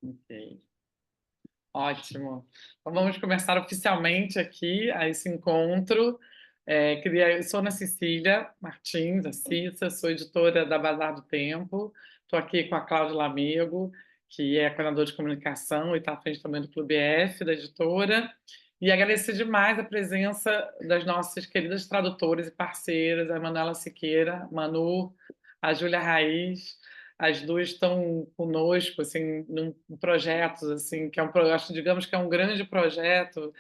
Ok, ótimo. Então vamos começar oficialmente aqui a esse encontro. Eu sou Ana Cecília Martins, a Cissa, sou editora da Bazar do Tempo. Estou aqui com a Cláudia Lamego, que é coordenadora de comunicação e está à frente também do Clube F, da editora. E agradecer demais a presença das nossas queridas tradutoras e parceiras, a Manuela Siqueira, Manu, a Júlia Raiz. As duas estão conosco assim num projeto assim que acho, digamos que é um grande projeto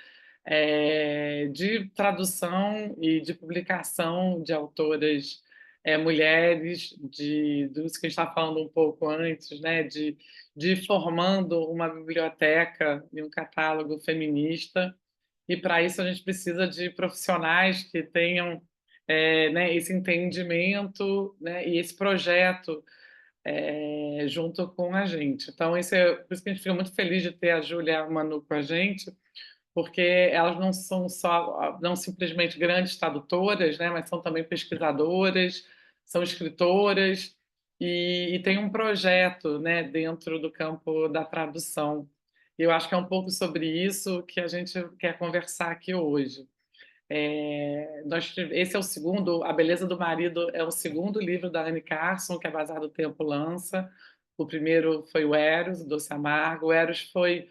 de tradução e de publicação de autoras mulheres, disso que a gente estava falando um pouco antes, né, de formando uma biblioteca e um catálogo feminista. E para isso a gente precisa de profissionais que tenham né, esse entendimento, né, e esse projeto junto com a gente. Então, por isso que a gente fica muito feliz de ter a Júlia e a Manu com a gente, porque elas não são só, não simplesmente grandes tradutoras, né, mas são também pesquisadoras, são escritoras e tem um projeto, né, dentro do campo da tradução. E eu acho que é um pouco sobre isso que a gente quer conversar aqui hoje. Esse é o segundo, A Beleza do Marido é o segundo livro da Anne Carson, que a Bazar do Tempo lança. O primeiro foi o Eros, o Doce Amargo. O Eros foi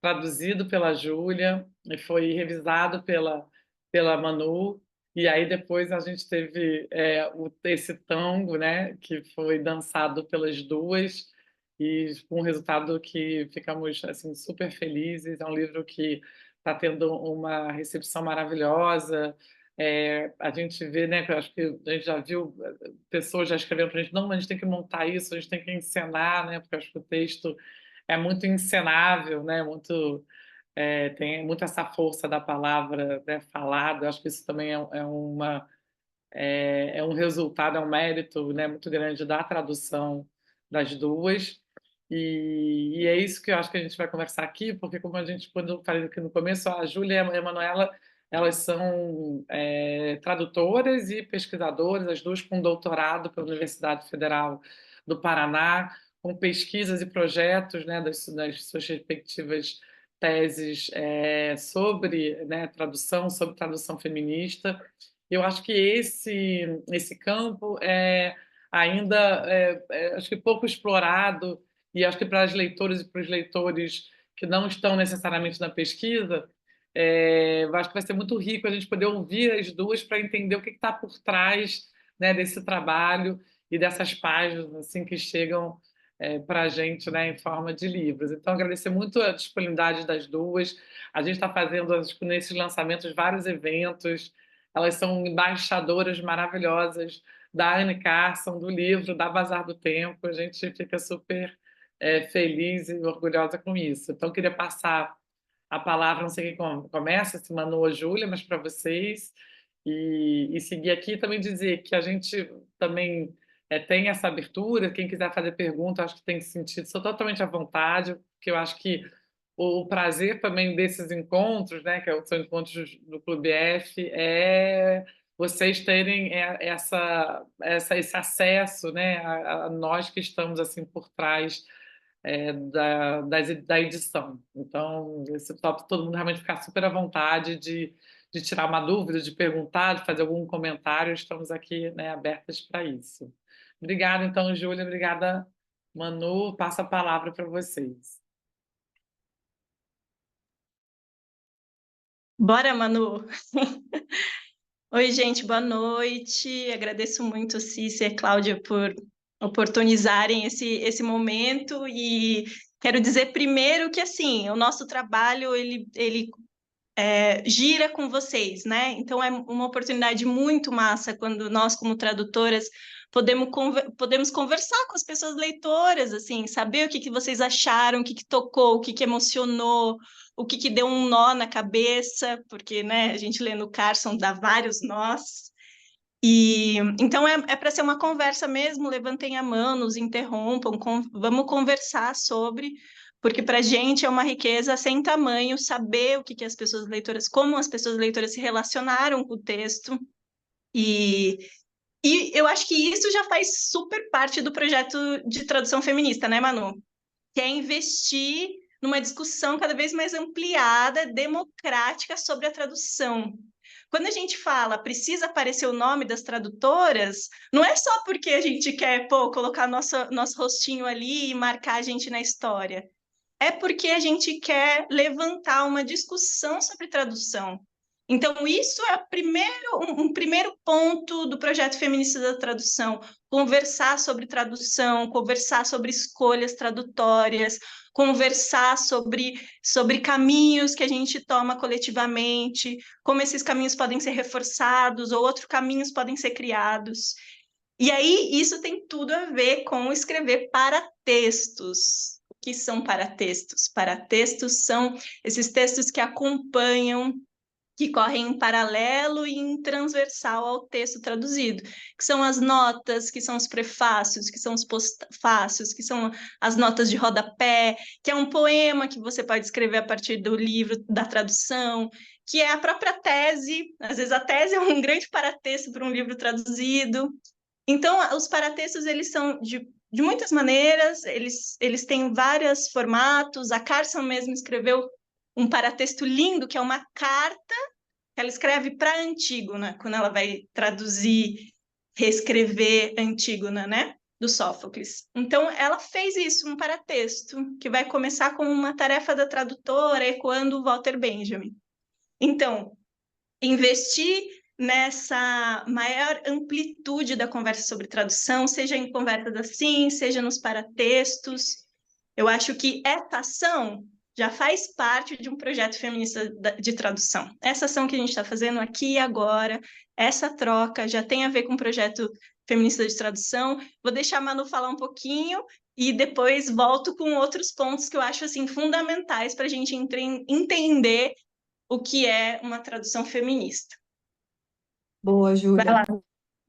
traduzido pela Júlia e foi revisado pela Manu. E aí depois a gente teve esse tango, né, que foi dançado pelas duas e com um resultado que ficamos assim super felizes. É um livro que está tendo uma recepção maravilhosa. A gente vê, né, que eu acho que a gente já viu pessoas já escrevendo para a gente, não, mas a gente tem que montar isso, a gente tem que encenar, né, porque eu acho que o texto é muito encenável, né, tem muito essa força da palavra, né, falada. Eu acho que isso também é um resultado, é um mérito, né, muito grande da tradução das duas. E é isso que eu acho que a gente vai conversar aqui, porque como quando eu falei aqui no começo, a Júlia e a Manuela, elas são tradutoras e pesquisadoras, as duas com doutorado pela Universidade Federal do Paraná, com pesquisas e projetos, né, das suas respectivas teses sobre, né, tradução, sobre tradução feminista. Eu acho que esse campo ainda acho que pouco explorado, e acho que para as leitoras e para os leitores que não estão necessariamente na pesquisa, eu acho que vai ser muito rico a gente poder ouvir as duas para entender o que está por trás, né, desse trabalho e dessas páginas assim que chegam para a gente, né, em forma de livros. Então, agradecer muito a disponibilidade das duas. A gente está fazendo, acho que nesses lançamentos, vários eventos. Elas são embaixadoras maravilhosas da Anne Carson, do livro, da Bazar do Tempo. A gente fica super feliz e orgulhosa com isso. Então, queria passar a palavra, não sei quem começa, se Manu ou Júlia, mas para vocês, e seguir aqui também dizer que a gente também tem essa abertura, quem quiser fazer pergunta, acho que tem sentido, sou totalmente à vontade, porque eu acho que o prazer também desses encontros, né, são encontros do Clube F, é vocês terem esse acesso, né, a nós que estamos assim por trás da edição. Então, esse top, todo mundo realmente ficar super à vontade de tirar uma dúvida, de perguntar, de fazer algum comentário, estamos aqui, né, abertas para isso. Obrigada, então, Júlia, obrigada, Manu, passo a palavra para vocês. Bora, Manu! Oi, gente, boa noite. Agradeço muito, Cícia e Cláudia, por oportunizarem esse momento e quero dizer primeiro que, assim, o nosso trabalho, ele gira com vocês, né? Então, é uma oportunidade muito massa quando nós, como tradutoras, podemos conversar com as pessoas leitoras, assim, saber o que vocês acharam, o que tocou, o que emocionou, o que deu um nó na cabeça, porque, né, a gente lê no Carson dá vários nós. E então é para ser uma conversa mesmo, levantem a mão, nos interrompam, vamos conversar sobre, porque para a gente é uma riqueza sem tamanho saber o que as pessoas leitoras, como as pessoas leitoras se relacionaram com o texto, e, e eu acho que isso já faz super parte do projeto de tradução feminista, né, Manu? que é investir numa discussão cada vez mais ampliada, democrática sobre a tradução. Quando a gente fala precisa aparecer o nome das tradutoras, não é só porque a gente quer, colocar nosso rostinho ali e marcar a gente na história. É porque a gente quer levantar uma discussão sobre tradução. Então, isso é um primeiro ponto do projeto feminista da tradução: conversar sobre tradução, conversar sobre escolhas tradutórias, conversar sobre caminhos que a gente toma coletivamente, como esses caminhos podem ser reforçados ou outros caminhos podem ser criados. E aí, isso tem tudo a ver com escrever para textos. O que são paratextos? Paratextos são esses textos que acompanham, que correm em paralelo e em transversal ao texto traduzido, que são as notas, que são os prefácios, que são os postfácios, que são as notas de rodapé, que é um poema que você pode escrever a partir do livro, da tradução, que é a própria tese. Às vezes a tese é um grande paratexto para um livro traduzido. Então, os paratextos, eles são de muitas maneiras, eles têm vários formatos. A Carson mesmo escreveu um paratexto lindo, que é uma carta que ela escreve para Antígona, quando ela vai traduzir, reescrever Antígona, né? Do Sófocles. Então, ela fez isso, um paratexto, que vai começar como uma tarefa da tradutora, ecoando o Walter Benjamin. Então, investir nessa maior amplitude da conversa sobre tradução, seja em conversas assim, seja nos paratextos. Eu acho que essa ação já faz parte de um projeto feminista de tradução. Essa ação que a gente está fazendo aqui e agora, essa troca já tem a ver com o projeto feminista de tradução. Vou deixar a Manu falar um pouquinho e depois volto com outros pontos que eu acho assim fundamentais para a gente entender o que é uma tradução feminista. Boa, Vai Júlia. lá.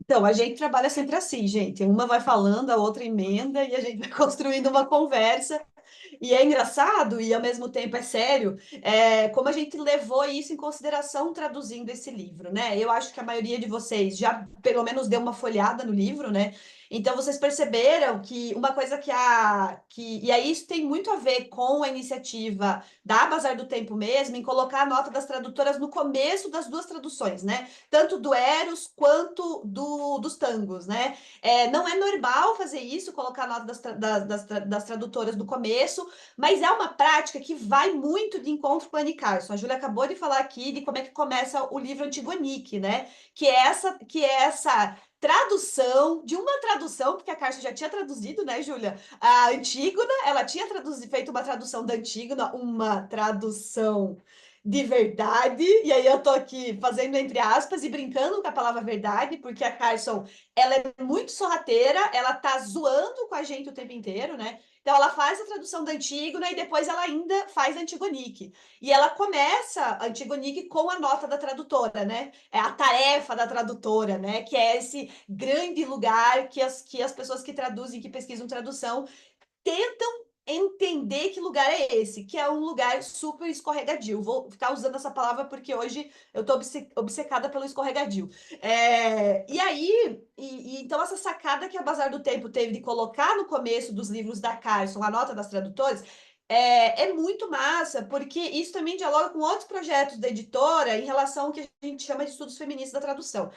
Então, a gente trabalha sempre assim, gente. Uma vai falando, a outra emenda e a gente vai construindo uma conversa. E é engraçado e ao mesmo tempo é sério, como a gente levou isso em consideração traduzindo esse livro, né? Eu acho que a maioria de vocês já pelo menos deu uma folhada no livro, né? Então vocês perceberam que uma coisa e aí isso tem muito a ver com a iniciativa da Bazar do Tempo mesmo, em colocar a nota das tradutoras no começo das duas traduções, né? Tanto do Eros quanto dos tangos, né? Não é normal fazer isso, colocar a nota das tradutoras no começo, mas é uma prática que vai muito de encontro com a Anne Carson. A Júlia acabou de falar aqui de como é que começa o livro Antigonique, né? Que é essa tradução de uma tradução, porque a Carson já tinha traduzido, né, Júlia? A Antígona, ela tinha feito uma tradução da Antígona, uma tradução de verdade, e aí eu tô aqui fazendo entre aspas e brincando com a palavra verdade, porque a Carson, ela é muito sorrateira, ela tá zoando com a gente o tempo inteiro, né? Então ela faz a tradução da Antígona e depois ela ainda faz a Antigonique. E ela começa a Antigonique com a nota da tradutora, né? É a tarefa da tradutora, né? Que é esse grande lugar que as pessoas que traduzem, que pesquisam tradução, tentam entender que lugar é esse, que é um lugar super escorregadio. Vou ficar usando essa palavra porque hoje eu tô obcecada pelo escorregadio. E aí, então essa sacada que a Bazar do Tempo teve de colocar no começo dos livros da Carson a nota das tradutoras, é muito massa, porque isso também dialoga com outros projetos da editora em relação ao que a gente chama de estudos feministas da tradução.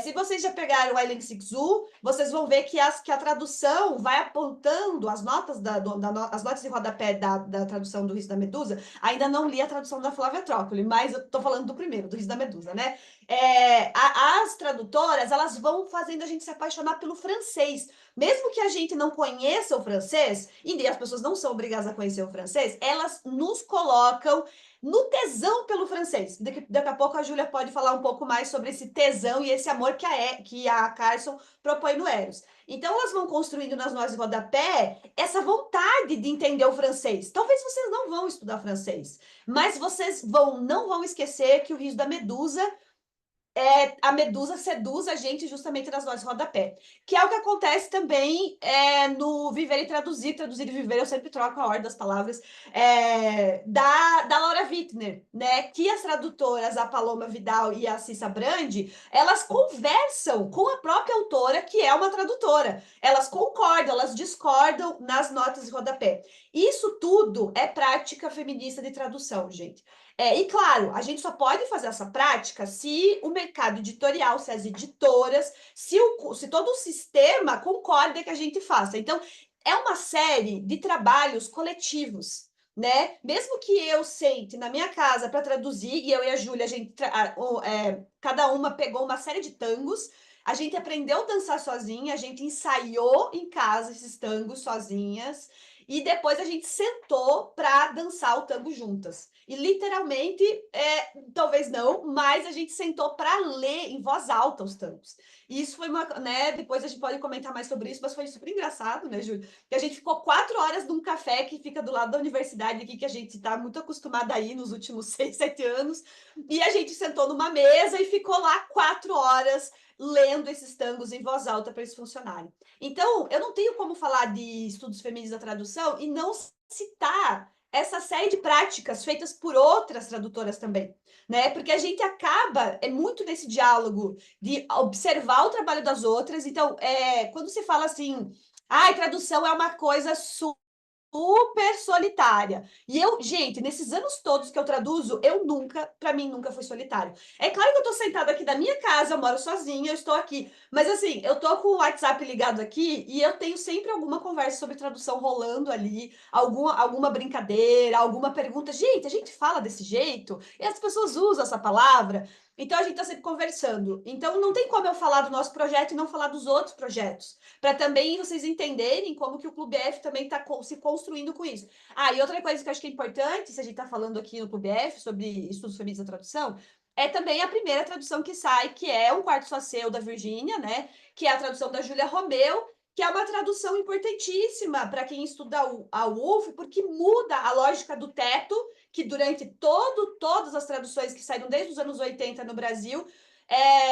Se vocês já pegaram o Aileen Sixu, vocês vão ver que a tradução vai apontando as notas as notas de rodapé da tradução do Riso da Medusa. Ainda não li a tradução da Flávia Trócoli, mas eu tô falando do primeiro, do Riso da Medusa, né? As tradutoras, elas vão fazendo a gente se apaixonar pelo francês. Mesmo que a gente não conheça o francês, e as pessoas não são obrigadas a conhecer o francês, elas nos colocam no tesão pelo francês. Daqui a pouco a Júlia pode falar um pouco mais sobre esse tesão e esse amor que a Carson propõe no Eros. Então, elas vão construindo nas notas de rodapé essa vontade de entender o francês. Talvez vocês não vão estudar francês, mas vocês não vão esquecer que o Riso da Medusa a Medusa seduz a gente justamente nas notas de rodapé. Que é o que acontece também no Viver e Traduzir. Traduzir e Viver, eu sempre troco a ordem das palavras. Da Laura Wittner, né? Que as tradutoras, a Paloma Vidal e a Cissa Brandi, elas conversam com a própria autora, que é uma tradutora. Elas concordam, elas discordam nas notas de rodapé. Isso tudo é prática feminista de tradução, gente. E claro, a gente só pode fazer essa prática se o mercado editorial, se as editoras, se todo o sistema concorda que a gente faça. Então, é uma série de trabalhos coletivos, né? Mesmo que eu sente na minha casa para traduzir, e eu e a Júlia, cada uma pegou uma série de tangos, a gente aprendeu a dançar sozinha, a gente ensaiou em casa esses tangos sozinhas, e depois a gente sentou para dançar o tango juntas. E literalmente, talvez não, mas a gente sentou para ler em voz alta os tangos. E isso foi né? Depois a gente pode comentar mais sobre isso, mas foi super engraçado, né, Júlia? Que a gente ficou 4 horas num café que fica do lado da universidade aqui, que a gente está muito acostumada a ir nos últimos 6, 7 anos. E a gente sentou numa mesa e ficou lá 4 horas lendo esses tangos em voz alta para eles funcionarem. Então, eu não tenho como falar de estudos femininos da tradução e não citar essa série de práticas feitas por outras tradutoras também, né? Porque a gente acaba, muito nesse diálogo de observar o trabalho das outras. Então, quando se fala assim, tradução é uma coisa super solitária. E gente, nesses anos todos que eu traduzo, para mim, nunca foi solitário. É claro que eu tô sentada aqui na minha casa, eu moro sozinha, eu estou aqui. Mas assim, eu tô com o WhatsApp ligado aqui e eu tenho sempre alguma conversa sobre tradução rolando ali, alguma brincadeira, alguma pergunta. Gente, a gente fala desse jeito? E as pessoas usam essa palavra? Então a gente está sempre conversando. Então não tem como eu falar do nosso projeto e não falar dos outros projetos, para também vocês entenderem como que o Clube F também está se construindo com isso. E outra coisa que eu acho que é importante, se a gente está falando aqui no Clube F sobre estudos feministas da tradução, é também a primeira tradução que sai, que é Um Quarto Só Seu, da Virgínia, né? Que é a tradução da Júlia Romeu, que é uma tradução importantíssima para quem estuda a UF, porque muda a lógica do teto, que durante todas as traduções que saíram desde os anos 80 no Brasil,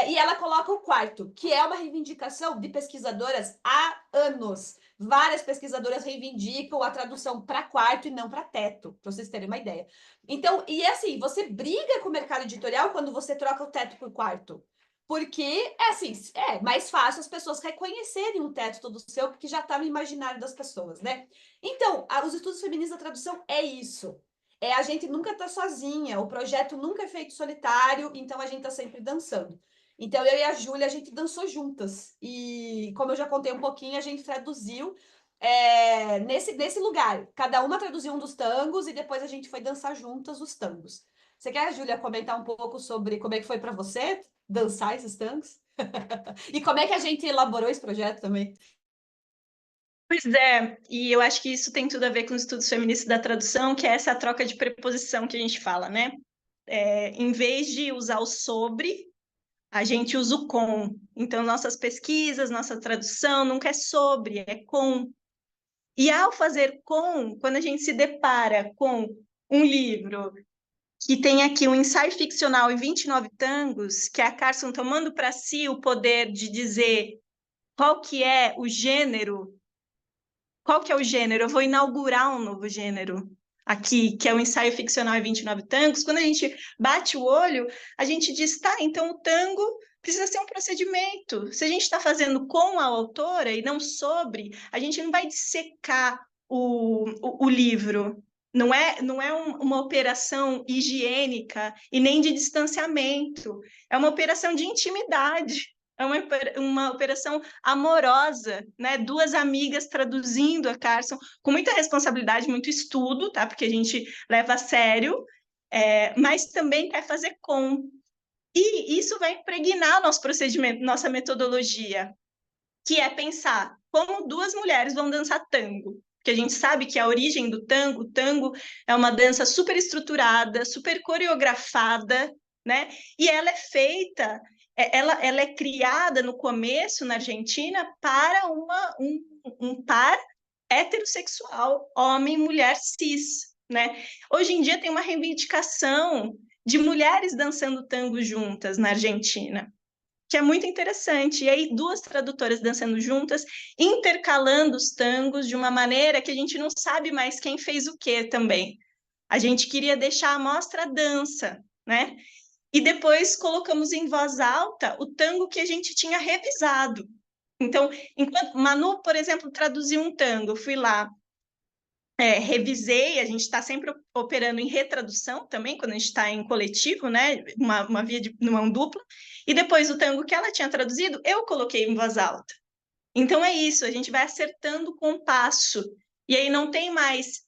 e ela coloca o quarto, que é uma reivindicação de pesquisadoras há anos. Várias pesquisadoras reivindicam a tradução para quarto e não para teto, para vocês terem uma ideia. Então, e assim, você briga com o mercado editorial quando você troca o teto por quarto. Porque é mais fácil as pessoas reconhecerem um teto todo seu, porque já está no imaginário das pessoas, né? Então, os estudos feministas da tradução é isso. A gente nunca está sozinha, o projeto nunca é feito solitário, então a gente está sempre dançando. Então, eu e a Júlia, a gente dançou juntas. E, como eu já contei um pouquinho, a gente traduziu nesse lugar. Cada uma traduziu um dos tangos e depois a gente foi dançar juntas os tangos. Você quer, Júlia, comentar um pouco sobre como é que foi para você dançar esses tangos? E como é que a gente elaborou esse projeto também? Pois é, e eu acho que isso tem tudo a ver com os estudos feministas da tradução, que é essa troca de preposição que a gente fala, né? Em vez de usar o sobre, a gente usa o com. Então, nossas pesquisas, nossa tradução nunca é sobre, é com. E ao fazer com, quando a gente se depara com um livro que tem aqui um ensaio ficcional em 29 tangos, que é a Carson tomando para si o poder de dizer qual que é o gênero. Qual que é o gênero? Eu vou inaugurar um novo gênero aqui, que é o ensaio ficcional em 29 tangos. Quando a gente bate o olho, a gente diz, tá, então o tango precisa ser um procedimento. Se a gente está fazendo com a autora e não sobre, a gente não vai dissecar o livro. Não é uma operação higiênica e nem de distanciamento. É uma operação de intimidade. É uma operação amorosa, né? Duas amigas traduzindo a Carson com muita responsabilidade, muito estudo, tá? Porque a gente leva a sério, mas também quer fazer com. E isso vai impregnar nosso procedimento, nossa metodologia, que é pensar como duas mulheres vão dançar tango. Porque a gente sabe que a origem do tango, o tango é uma dança super estruturada, super coreografada, né? E ela é feita, ela é criada no começo na Argentina para um par heterossexual, homem e mulher cis, né? Hoje em dia tem uma reivindicação de mulheres dançando tango juntas na Argentina, que é muito interessante. E aí, duas tradutoras dançando juntas, intercalando os tangos de uma maneira que a gente não sabe mais quem fez o quê também. A gente queria deixar à mostra a dança, né? E depois colocamos em voz alta o tango que a gente tinha revisado. Então, enquanto Manu, por exemplo, traduziu um tango, eu fui lá, revisei, a gente está sempre operando em retradução também, quando a gente está em coletivo, né? Uma via de uma dupla, e depois o tango que ela tinha traduzido, eu coloquei em voz alta. Então é isso, a gente vai acertando o compasso, e aí não tem mais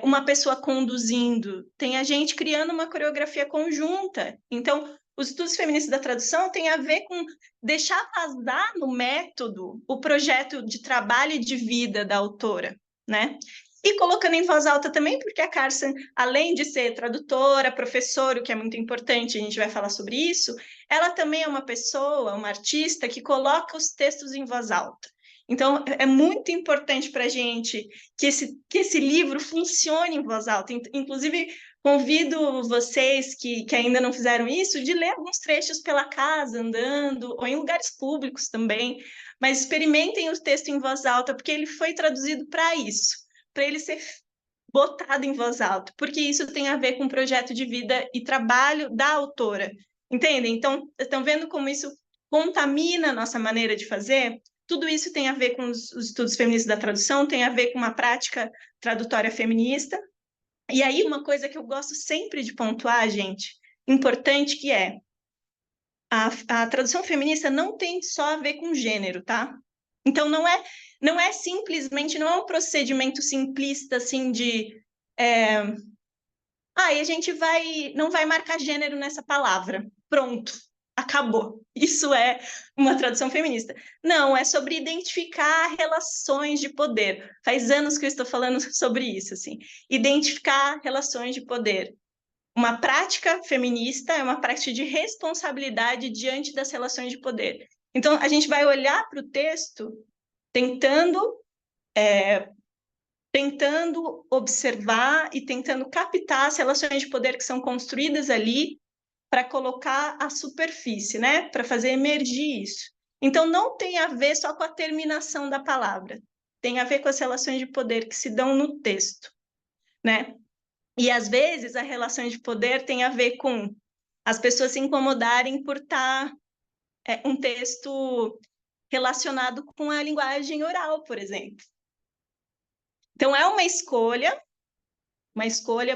uma pessoa conduzindo, tem a gente criando uma coreografia conjunta. Então, os estudos feministas da tradução têm a ver com deixar vazar no método o projeto de trabalho e de vida da autora, né? E colocando em voz alta também, porque a Carson, além de ser tradutora, professora, o que é muito importante, a gente vai falar sobre isso, ela também é uma pessoa, uma artista que coloca os textos em voz alta. Então, é muito importante para a gente que esse livro funcione em voz alta. Inclusive, convido vocês que ainda não fizeram isso, de ler alguns trechos pela casa, andando, ou em lugares públicos também, mas experimentem o texto em voz alta, porque ele foi traduzido para isso, para ele ser botado em voz alta, porque isso tem a ver com o projeto de vida e trabalho da autora, entendem? Então, estão vendo como isso contamina a nossa maneira de fazer? Tudo isso tem a ver com os estudos feministas da tradução, tem a ver com uma prática tradutória feminista. E aí, uma coisa que eu gosto sempre de pontuar, gente, importante, que é a tradução feminista não tem só a ver com gênero, tá? Então, não é simplesmente, não é um procedimento simplista, assim, de... e a gente não vai marcar gênero nessa palavra. Pronto, acabou. Isso é uma tradução feminista. Não, é sobre identificar relações de poder. Faz anos que eu estou falando sobre isso, assim. Identificar relações de poder. Uma prática feminista é uma prática de responsabilidade diante das relações de poder. Então, a gente vai olhar para o texto tentando observar e tentando captar as relações de poder que são construídas ali para colocar a superfície, né? Para fazer emergir isso. Então, não tem a ver só com a terminação da palavra, tem a ver com as relações de poder que se dão no texto, né? E, às vezes, a relação de poder tem a ver com as pessoas se incomodarem por estar um texto relacionado com a linguagem oral, por exemplo. Então, é uma escolha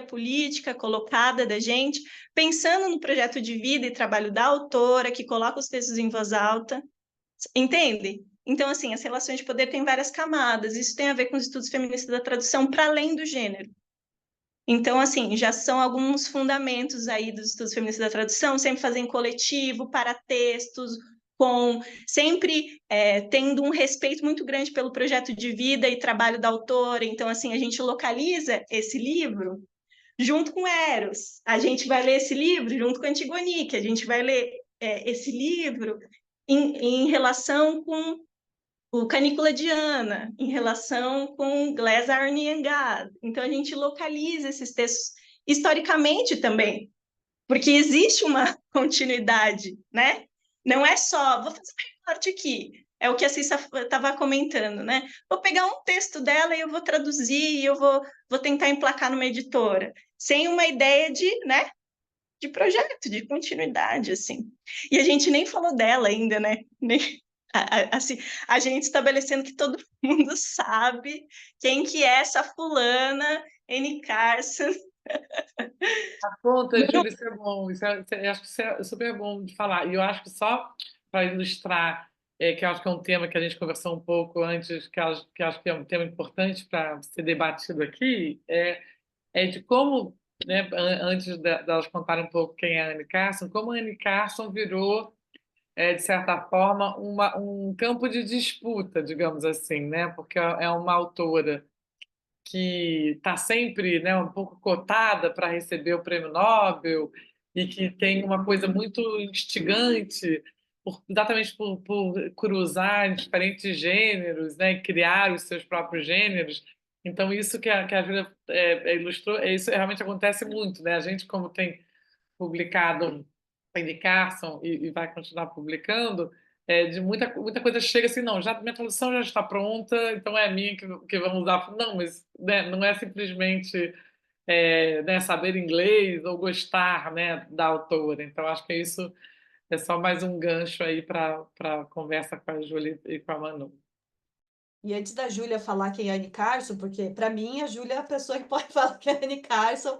política colocada da gente, pensando no projeto de vida e trabalho da autora, que coloca os textos em voz alta, entende? Então, assim, as relações de poder têm várias camadas, isso tem a ver com os estudos feministas da tradução, para além do gênero. Então, assim, já são alguns fundamentos aí dos estudos feministas da tradução, sempre fazem coletivo, para textos, sempre tendo um respeito muito grande pelo projeto de vida e trabalho da autora. Então, assim, a gente localiza esse livro junto com Eros, a gente vai ler esse livro junto com Antigonique, a gente vai ler esse livro em relação com o Canícula de Ana, em relação com Glass, Arne and God. Então, a gente localiza esses textos historicamente também, porque existe uma continuidade, né? Não é só, vou fazer uma parte aqui, é o que a Cissa estava comentando, né? Vou pegar um texto dela e eu vou traduzir, e eu vou tentar emplacar numa editora, sem uma ideia de, né? De projeto, de continuidade, assim. E a gente nem falou dela ainda, né? Assim, a gente estabelecendo que todo mundo sabe quem que é essa fulana, Anne Carson. Conta, Júlia, isso é bom. Eu acho que isso é super bom de falar. E eu acho que só para ilustrar, que eu acho que é um tema que a gente conversou um pouco antes, que eu acho que é um tema importante para ser debatido aqui, é de como, né, antes delas contarem um pouco quem é a Anne Carson, como a Anne Carson virou, de certa forma, um campo de disputa, digamos assim, né? Porque é uma autora que está sempre, né, um pouco cotada para receber o prêmio Nobel e que tem uma coisa muito instigante, exatamente por cruzar diferentes gêneros, né, e criar os seus próprios gêneros. Então, isso que a Júlia ilustrou, isso realmente acontece muito, né? A gente, como tem publicado em Carson e vai continuar publicando, de muita coisa chega assim, não, já minha tradução já está pronta, então é a minha que vamos usar. Não, mas né, não é simplesmente né, saber inglês ou gostar, né, da autora. Então, acho que isso é só mais um gancho aí para a conversa com a Júlia e com a Manu. E antes da Júlia falar quem é a Anne Carson, porque para mim a Júlia é a pessoa que pode falar que é a Anne Carson.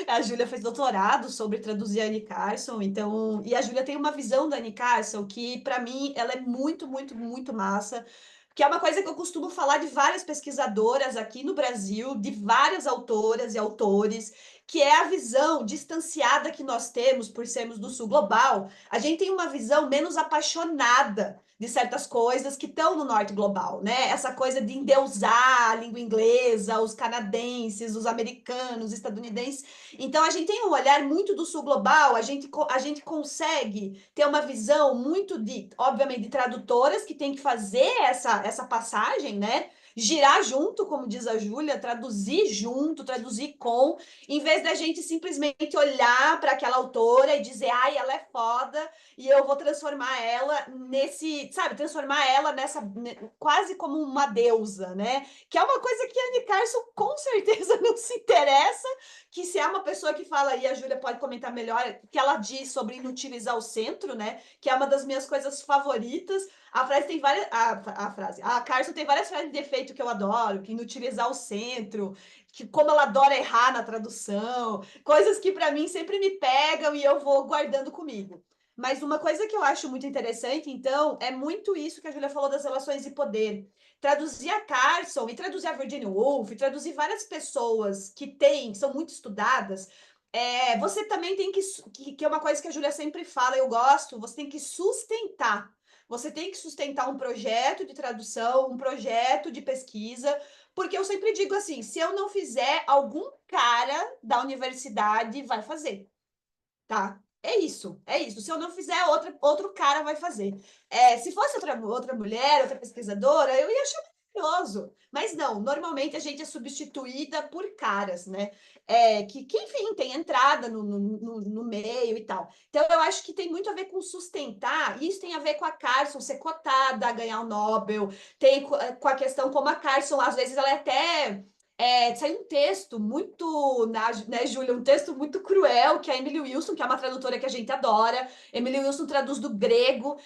A Júlia fez doutorado sobre traduzir a Anne Carson, então, e a Júlia tem uma visão da Anne Carson que para mim ela é muito, muito, muito massa. Que é uma coisa que eu costumo falar de várias pesquisadoras aqui no Brasil, de várias autoras e autores, que é a visão distanciada que nós temos por sermos do sul global. A gente tem uma visão menos apaixonada de certas coisas que estão no norte global, né? Essa coisa de endeusar a língua inglesa, os canadenses, os americanos, os estadunidenses. Então, a gente tem um olhar muito do sul global, a gente consegue ter uma visão muito de, obviamente, de tradutoras que tem que fazer essa passagem, né? Girar junto, como diz a Júlia, traduzir junto, traduzir com, em vez da gente simplesmente olhar para aquela autora e dizer, ai, ela é foda, e eu vou transformar ela nesse, sabe, transformar ela nessa, quase como uma deusa, né? Que é uma coisa que a Anne Carson com certeza não se interessa, que se é uma pessoa que fala, e a Júlia pode comentar melhor, que ela diz sobre inutilizar o centro, né? Que é uma das minhas coisas favoritas. A frase tem várias. A Carson tem várias frases de efeito que eu adoro, que inutilizar o centro, que como ela adora errar na tradução, coisas que para mim sempre me pegam e eu vou guardando comigo. Mas uma coisa que eu acho muito interessante, então, é muito isso que a Júlia falou das relações de poder. Traduzir a Carson e traduzir a Virginia Woolf, e traduzir várias pessoas que são muito estudadas, você também tem que é uma coisa que a Júlia sempre fala, eu gosto, você tem que sustentar. Você tem que sustentar um projeto de tradução, um projeto de pesquisa, porque eu sempre digo assim, se eu não fizer, algum cara da universidade vai fazer, tá? É isso, é isso. Se eu não fizer, outro cara vai fazer. Se fosse outra mulher, outra pesquisadora, eu ia achar maravilhoso. Mas não, normalmente a gente é substituída por caras, né? Enfim, tem entrada no meio e tal. Então, eu acho que tem muito a ver com sustentar, e isso tem a ver com a Carson ser cotada, ganhar o Nobel, tem com a questão como a Carson, às vezes, ela é até saiu um texto muito, né, Júlia, um texto muito cruel, que a Emily Wilson, que é uma tradutora que a gente adora, Emily Wilson traduz do grego,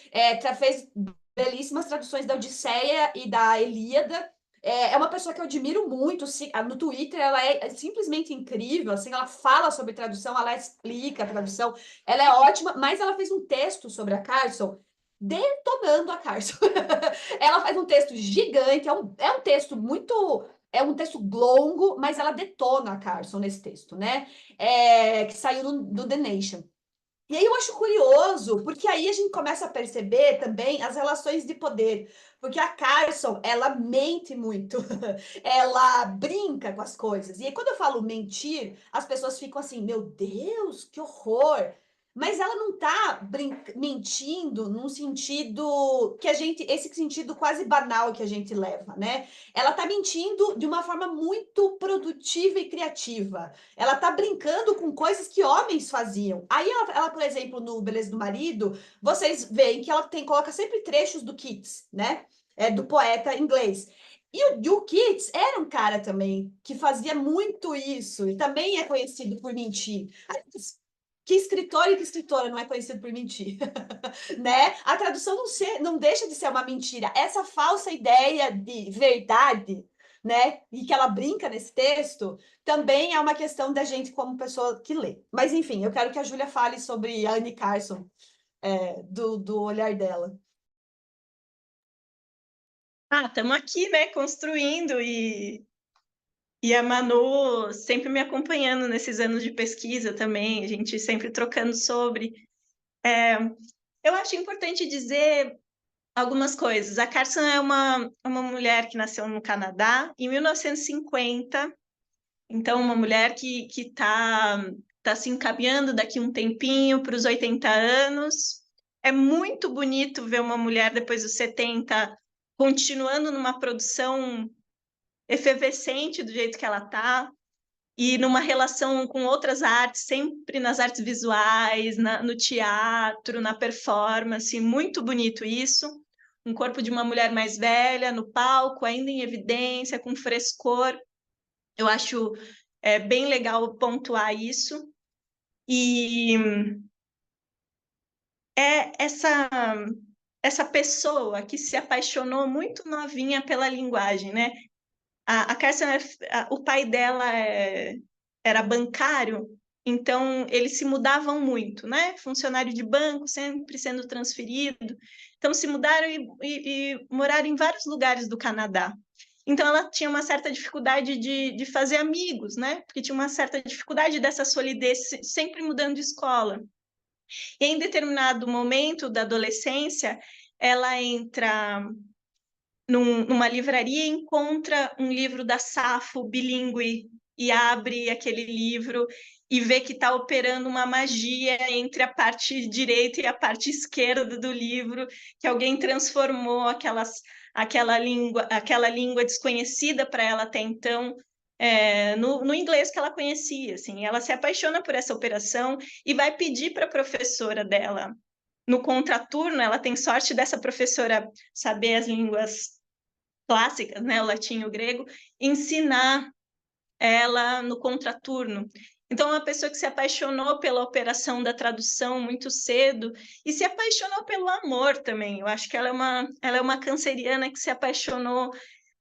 fez belíssimas traduções da Odisseia e da Ilíada, é uma pessoa que eu admiro muito, no Twitter ela é simplesmente incrível, assim, ela fala sobre tradução, ela explica a tradução, ela é ótima, mas ela fez um texto sobre a Carson, detonando a Carson. Ela faz um texto gigante, é um texto muito... É um texto longo, mas ela detona a Carson nesse texto, né? Que saiu do The Nation. E aí eu acho curioso, porque aí a gente começa a perceber também as relações de poder. Porque a Carson, ela mente muito, ela brinca com as coisas. E aí quando eu falo mentir, as pessoas ficam assim, meu Deus, que horror! Mas ela não tá mentindo num sentido que esse sentido quase banal que a gente leva, né? Ela tá mentindo de uma forma muito produtiva e criativa. Ela tá brincando com coisas que homens faziam. Aí ela, por exemplo, no Beleza do Marido, vocês veem que ela coloca sempre trechos do Keats, né? Do poeta inglês. E o Keats era um cara também que fazia muito isso, e também é conhecido por mentir. Que escritor e que escritora não é conhecido por mentir, né? A tradução não deixa de ser uma mentira. Essa falsa ideia de verdade, né? E que ela brinca nesse texto, também é uma questão da gente como pessoa que lê. Mas, enfim, eu quero que a Júlia fale sobre a Anne Carson, do olhar dela. Estamos aqui, né, construindo e a Manu sempre me acompanhando nesses anos de pesquisa também, a gente sempre trocando sobre. Eu acho importante dizer algumas coisas. A Carson é uma mulher que nasceu no Canadá em 1950, então uma mulher que tá se encaminhando daqui um tempinho para os 80 anos. É muito bonito ver uma mulher depois dos 70 continuando numa produção efervescente do jeito que ela tá. e numa relação com outras artes, sempre nas artes visuais, no teatro, na performance, muito bonito isso. Um corpo de uma mulher mais velha no palco, ainda em evidência, com frescor. Eu acho bem legal pontuar isso. E é essa pessoa que se apaixonou muito novinha pela linguagem, né? A Carson, o pai dela era bancário, então eles se mudavam muito, né? Funcionário de banco, sempre sendo transferido. Então se mudaram e moraram em vários lugares do Canadá. Então ela tinha uma certa dificuldade de fazer amigos, né? Porque tinha uma certa dificuldade dessa solidez, sempre mudando de escola. E em determinado momento da adolescência, ela entra numa livraria e encontra um livro da Safo, bilíngue, e abre aquele livro e vê que está operando uma magia entre a parte direita e a parte esquerda do livro, que alguém transformou aquela língua desconhecida para ela até então, no inglês que ela conhecia. Assim. Ela se apaixona por essa operação e vai pedir para a professora dela. No contraturno, ela tem sorte dessa professora saber as línguas clássicas, né, o latim e o grego, ensinar ela no contraturno. Então, uma pessoa que se apaixonou pela operação da tradução muito cedo e se apaixonou pelo amor também. Eu acho que ela é uma canceriana que se apaixonou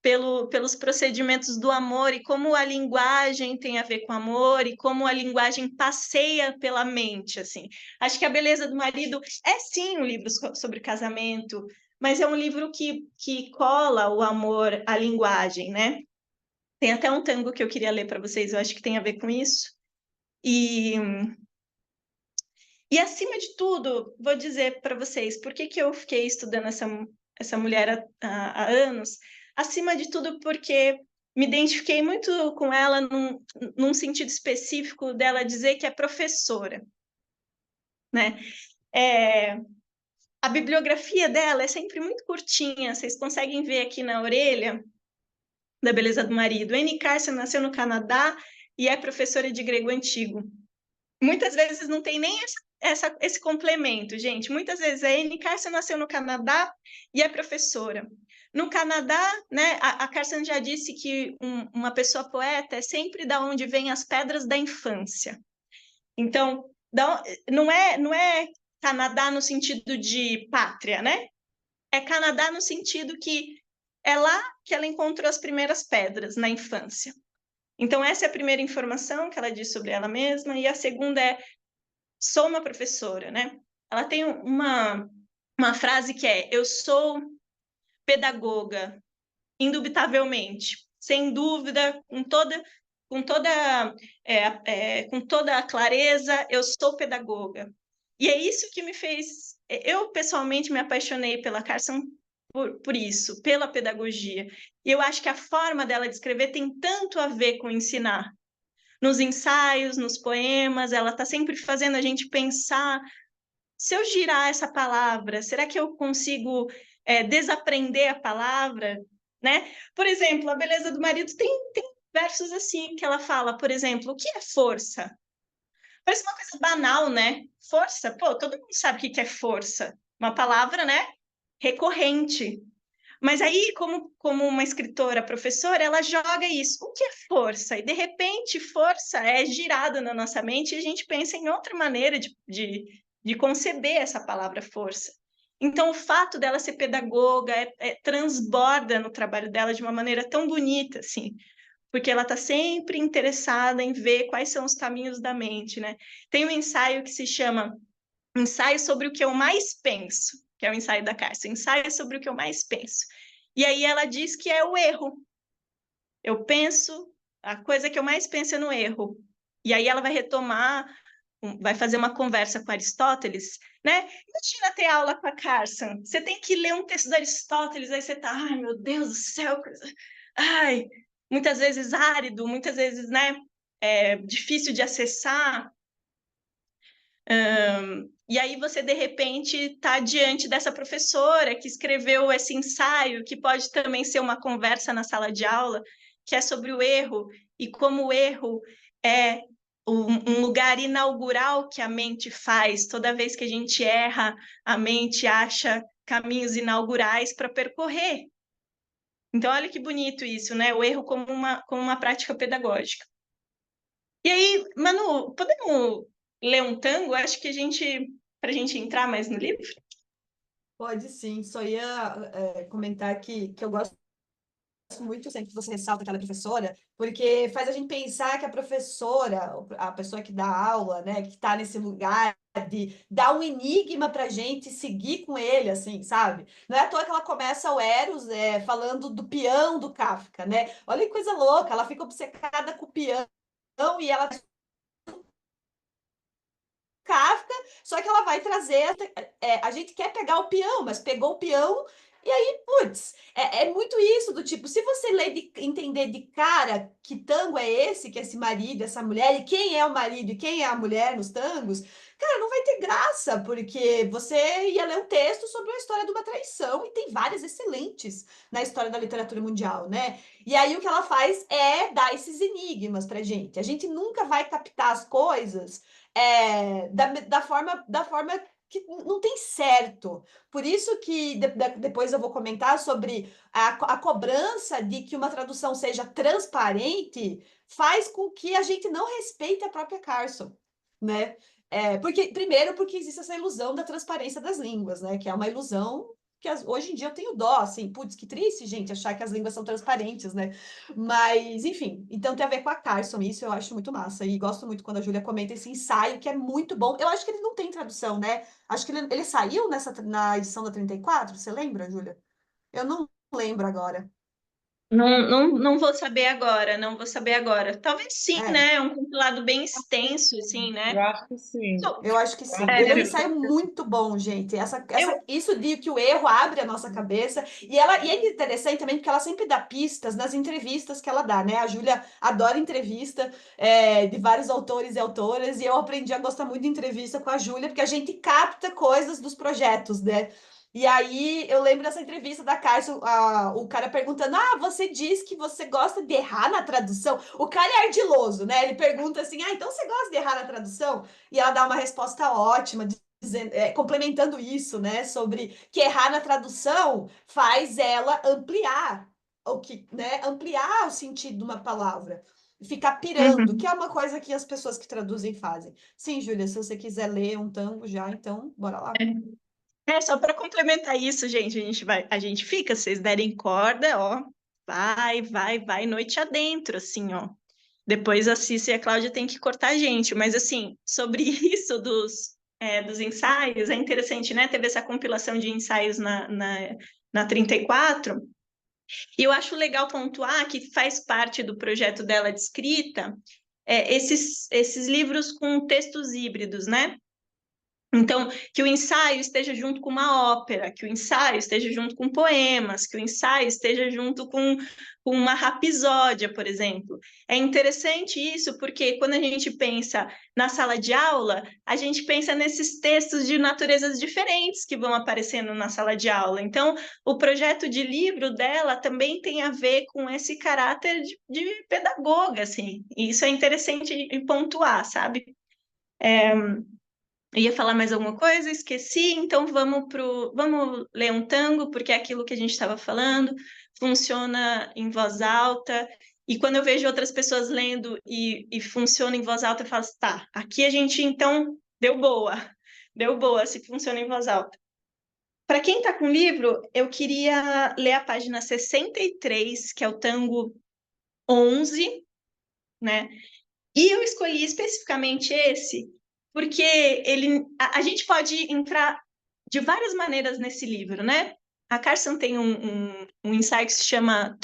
pelos procedimentos do amor e como a linguagem tem a ver com amor e como a linguagem passeia pela mente, assim. Acho que A Beleza do Marido é, sim, um livro sobre casamento, mas é um livro que cola o amor à linguagem, né? Tem até um tango que eu queria ler para vocês, eu acho que tem a ver com isso. E acima de tudo, vou dizer para vocês, por que eu fiquei estudando essa mulher há anos? Acima de tudo, porque me identifiquei muito com ela num sentido específico dela dizer que é professora, né? A bibliografia dela é sempre muito curtinha, vocês conseguem ver aqui na orelha da Beleza do Marido. Anne Carson nasceu no Canadá e é professora de grego antigo. Muitas vezes não tem nem esse complemento, gente. Muitas vezes a Anne Carson nasceu no Canadá e é professora. No Canadá, né, a Carson já disse que uma pessoa poeta é sempre da onde vêm as pedras da infância. Então, não é Canadá no sentido de pátria, né? É Canadá no sentido que é lá que ela encontrou as primeiras pedras na infância. Então, essa é a primeira informação que ela diz sobre ela mesma, e a segunda é: sou uma professora, né? Ela tem uma frase que é: eu sou pedagoga, indubitavelmente, sem dúvida, com toda a clareza, eu sou pedagoga. E é isso que me fez... Eu, pessoalmente, me apaixonei pela Carson por isso, pela pedagogia. E eu acho que a forma dela de escrever tem tanto a ver com ensinar. Nos ensaios, nos poemas, ela está sempre fazendo a gente pensar: se eu girar essa palavra, será que eu consigo desaprender a palavra? Né? Por exemplo, A Beleza do Marido tem versos assim que ela fala, por exemplo, o que é força? Parece uma coisa banal, né? Força, pô, todo mundo sabe o que é força. Uma palavra, né? Recorrente. Mas aí, como uma escritora, professora, ela joga isso. O que é força? E, de repente, força é girada na nossa mente e a gente pensa em outra maneira de conceber essa palavra força. Então, o fato dela ser pedagoga transborda no trabalho dela de uma maneira tão bonita, assim, porque ela está sempre interessada em ver quais são os caminhos da mente, né? Tem um ensaio que se chama Ensaio sobre o que eu mais penso, que é o ensaio da Carson, ensaio sobre o que eu mais penso. E aí ela diz que é o erro. Eu penso, a coisa que eu mais penso é no erro. E aí ela vai retomar, vai fazer uma conversa com Aristóteles, né? Imagina ter aula com a Carson. Você tem que ler um texto de Aristóteles, aí você tá, ai, meu Deus do céu, ai, muitas vezes árido, muitas vezes, né, difícil de acessar. E aí você, de repente, está diante dessa professora que escreveu esse ensaio, que pode também ser uma conversa na sala de aula. que é sobre o erro, e como o erro é um lugar inaugural que a mente faz. Toda vez que a gente erra, a mente acha caminhos inaugurais para percorrer. Então, olha que bonito isso, né? O erro como uma prática pedagógica. E aí, Manu, podemos ler um tango? Acho que para a gente entrar mais no livro. Pode sim, só ia comentar que eu gosto muito sempre que você ressalta aquela professora, porque faz a gente pensar que a professora, a pessoa que dá aula, né, que está nesse lugar de dar um enigma para a gente seguir com ele, assim, sabe? Não é à toa que ela começa o Eros falando do peão do Kafka, né? Olha que coisa louca, ela fica obcecada com o peão e ela Kafka, só que ela vai trazer. A gente quer pegar o peão, mas pegou o peão, e aí, putz, é muito isso do tipo, se você entender de cara que tango é esse, que é esse marido, essa mulher, e quem é o marido e quem é a mulher nos tangos, cara, não vai ter graça, porque você ia ler um texto sobre a história de uma traição, e tem várias excelentes na história da literatura mundial, né? E aí o que ela faz é dar esses enigmas pra gente. A gente nunca vai captar as coisas da forma que não tem certo. Por isso que depois eu vou comentar sobre a cobrança de que uma tradução seja transparente faz com que a gente não respeite a própria Carson, né? Primeiro, porque existe essa ilusão da transparência das línguas, né? Que é uma ilusão que hoje em dia eu tenho dó, assim, putz, que triste, gente, achar que as línguas são transparentes, né? Mas, enfim, então tem a ver com a Carson, isso eu acho muito massa. E gosto muito quando a Júlia comenta esse ensaio, que é muito bom. Eu acho que ele não tem tradução, né? Acho que ele saiu na edição da 34, você lembra, Júlia? Eu não lembro agora. Não vou saber agora, não vou saber agora. Talvez sim, É, né? É um compilado bem extenso, assim, Eu né? acho que sim. eu acho que Eu sim. acho Ele é um que ensaio sim. muito bom, gente. Eu, Isso de que o erro abre a nossa cabeça. E é interessante também porque ela sempre dá pistas nas entrevistas que ela dá, né? A Júlia adora entrevista de vários autores e autoras. E eu aprendi a gostar muito de entrevista com a Júlia, porque a gente capta coisas dos projetos, né? E aí eu lembro dessa entrevista da Carson, o cara perguntando: Ah, você diz que você gosta de errar na tradução? O cara é ardiloso, né? Ele pergunta assim: Ah, então você gosta de errar na tradução? E ela dá uma resposta ótima, complementando isso, né? Sobre que errar na tradução faz ela ampliar ampliar o sentido de uma palavra. Ficar pirando, que Uhum. é uma coisa que as pessoas que traduzem fazem. Sim, Júlia, se você quiser ler um tango já, então bora lá. Só para complementar isso, gente, a gente fica, se vocês derem corda, ó, vai, noite adentro, assim, ó. Depois a Cissa e a Cláudia têm que cortar a gente, mas assim, sobre isso dos ensaios, é interessante, né? Teve essa compilação de ensaios na 34, e eu acho legal pontuar que faz parte do projeto dela de escrita, esses livros com textos híbridos, né? Então, que o ensaio esteja junto com uma ópera, que o ensaio esteja junto com poemas, que o ensaio esteja junto com uma rapsódia, por exemplo. É interessante isso porque quando a gente pensa na sala de aula, a gente pensa nesses textos de naturezas diferentes que vão aparecendo na sala de aula. Então, o projeto de livro dela também tem a ver com esse caráter de pedagoga, assim. E isso é interessante em pontuar, sabe? Eu ia falar mais alguma coisa, esqueci, então vamos ler um tango, porque é aquilo que a gente estava falando, funciona em voz alta, e quando eu vejo outras pessoas lendo e funciona em voz alta, eu falo assim, tá, aqui a gente então deu boa se funciona em voz alta. Para quem está com o livro, eu queria ler a página 63, que é o tango 11, né? E eu escolhi especificamente esse porque a gente pode entrar de várias maneiras nesse livro, né? A Carson tem um ensaio que se chama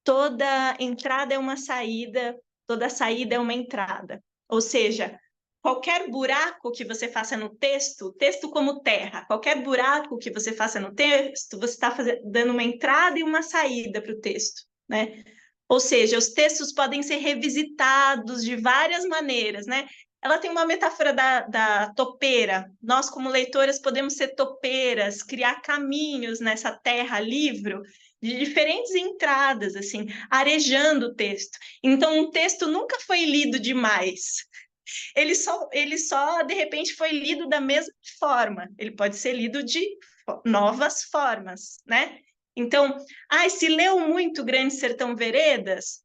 Toda entrada é uma saída, toda saída é uma entrada. Ou seja, qualquer buraco que você faça no texto, texto como terra, qualquer buraco que você faça no texto, você está dando uma entrada e uma saída para o texto, né? Ou seja, os textos podem ser revisitados de várias maneiras, né? Ela tem uma metáfora da topeira. Nós, como leitoras, podemos ser topeiras, criar caminhos nessa terra livro de diferentes entradas, assim, arejando o texto. Então, um texto nunca foi lido demais. Ele só, de repente, foi lido da mesma forma. Ele pode ser lido de novas formas, né? Então, se leu muito Grande Sertão Veredas?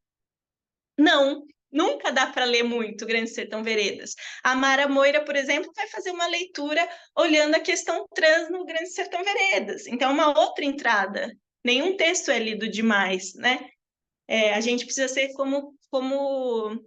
Não, nunca dá para ler muito Grande Sertão Veredas. A Mara Moira, por exemplo, vai fazer uma leitura olhando a questão trans no Grande Sertão Veredas. Então, é uma outra entrada. Nenhum texto é lido demais, né? A gente precisa ser como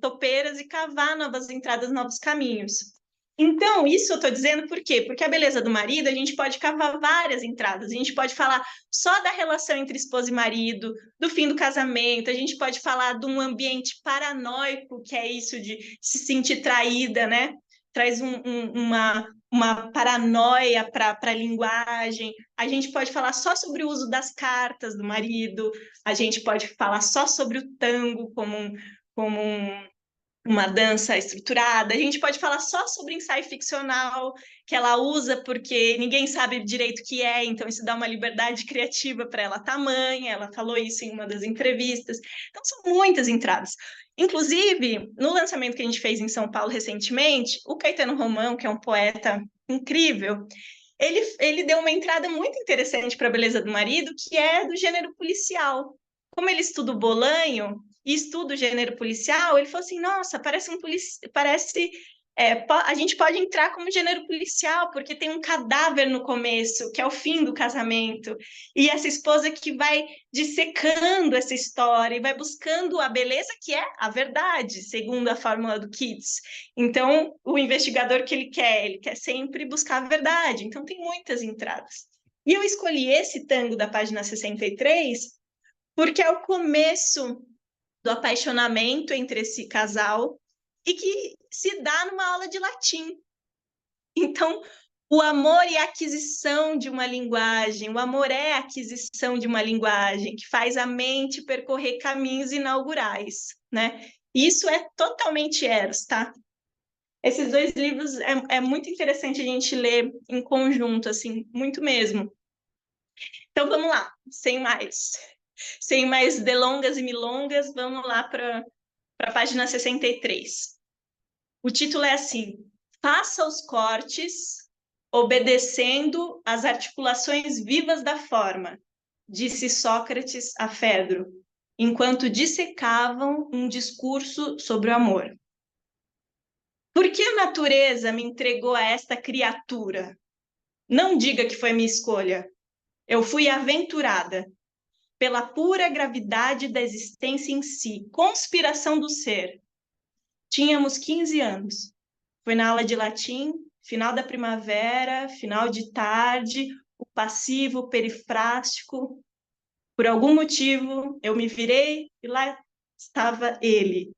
topeiras e cavar novas entradas, novos caminhos. Então, isso eu estou dizendo por quê? Porque a beleza do marido, a gente pode cavar várias entradas, a gente pode falar só da relação entre esposa e marido, do fim do casamento, a gente pode falar de um ambiente paranoico, que é isso de se sentir traída, né? Traz uma paranoia para a linguagem. A gente pode falar só sobre o uso das cartas do marido, a gente pode falar só sobre o tango como uma dança estruturada, a gente pode falar só sobre ensaio ficcional, que ela usa porque ninguém sabe direito o que é, então isso dá uma liberdade criativa para ela tamanha, ela falou isso em uma das entrevistas. Então são muitas entradas. Inclusive, no lançamento que a gente fez em São Paulo recentemente, o Caetano Romão, que é um poeta incrível, ele deu uma entrada muito interessante para a beleza do marido, que é do gênero policial. Como ele estuda o Bolanho e estuda o gênero policial, ele falou assim, nossa, a gente pode entrar como gênero policial, porque tem um cadáver no começo, que é o fim do casamento, e essa esposa que vai dissecando essa história e vai buscando a beleza que é a verdade, segundo a fórmula do Keats. Então, o investigador que ele quer sempre buscar a verdade, então tem muitas entradas. E eu escolhi esse tango da página 63 porque é o começo do apaixonamento entre esse casal e que se dá numa aula de latim. Então, o amor e a aquisição de uma linguagem, o amor é a aquisição de uma linguagem que faz a mente percorrer caminhos inaugurais, né? Isso é totalmente Eros, tá? Esses dois livros é muito interessante a gente ler em conjunto, assim, muito mesmo. Então, vamos lá, sem mais delongas e milongas, vamos lá para a página 63. O título é assim: Faça os cortes, obedecendo às articulações vivas da forma, disse Sócrates a Fedro, enquanto dissecavam um discurso sobre o amor. Por que a natureza me entregou a esta criatura? Não diga que foi minha escolha. Eu fui aventurada pela pura gravidade da existência em si, conspiração do ser. Tínhamos 15 anos. Foi na aula de latim, final da primavera, final de tarde, o passivo, o perifrástico. Por algum motivo, eu me virei e lá estava ele.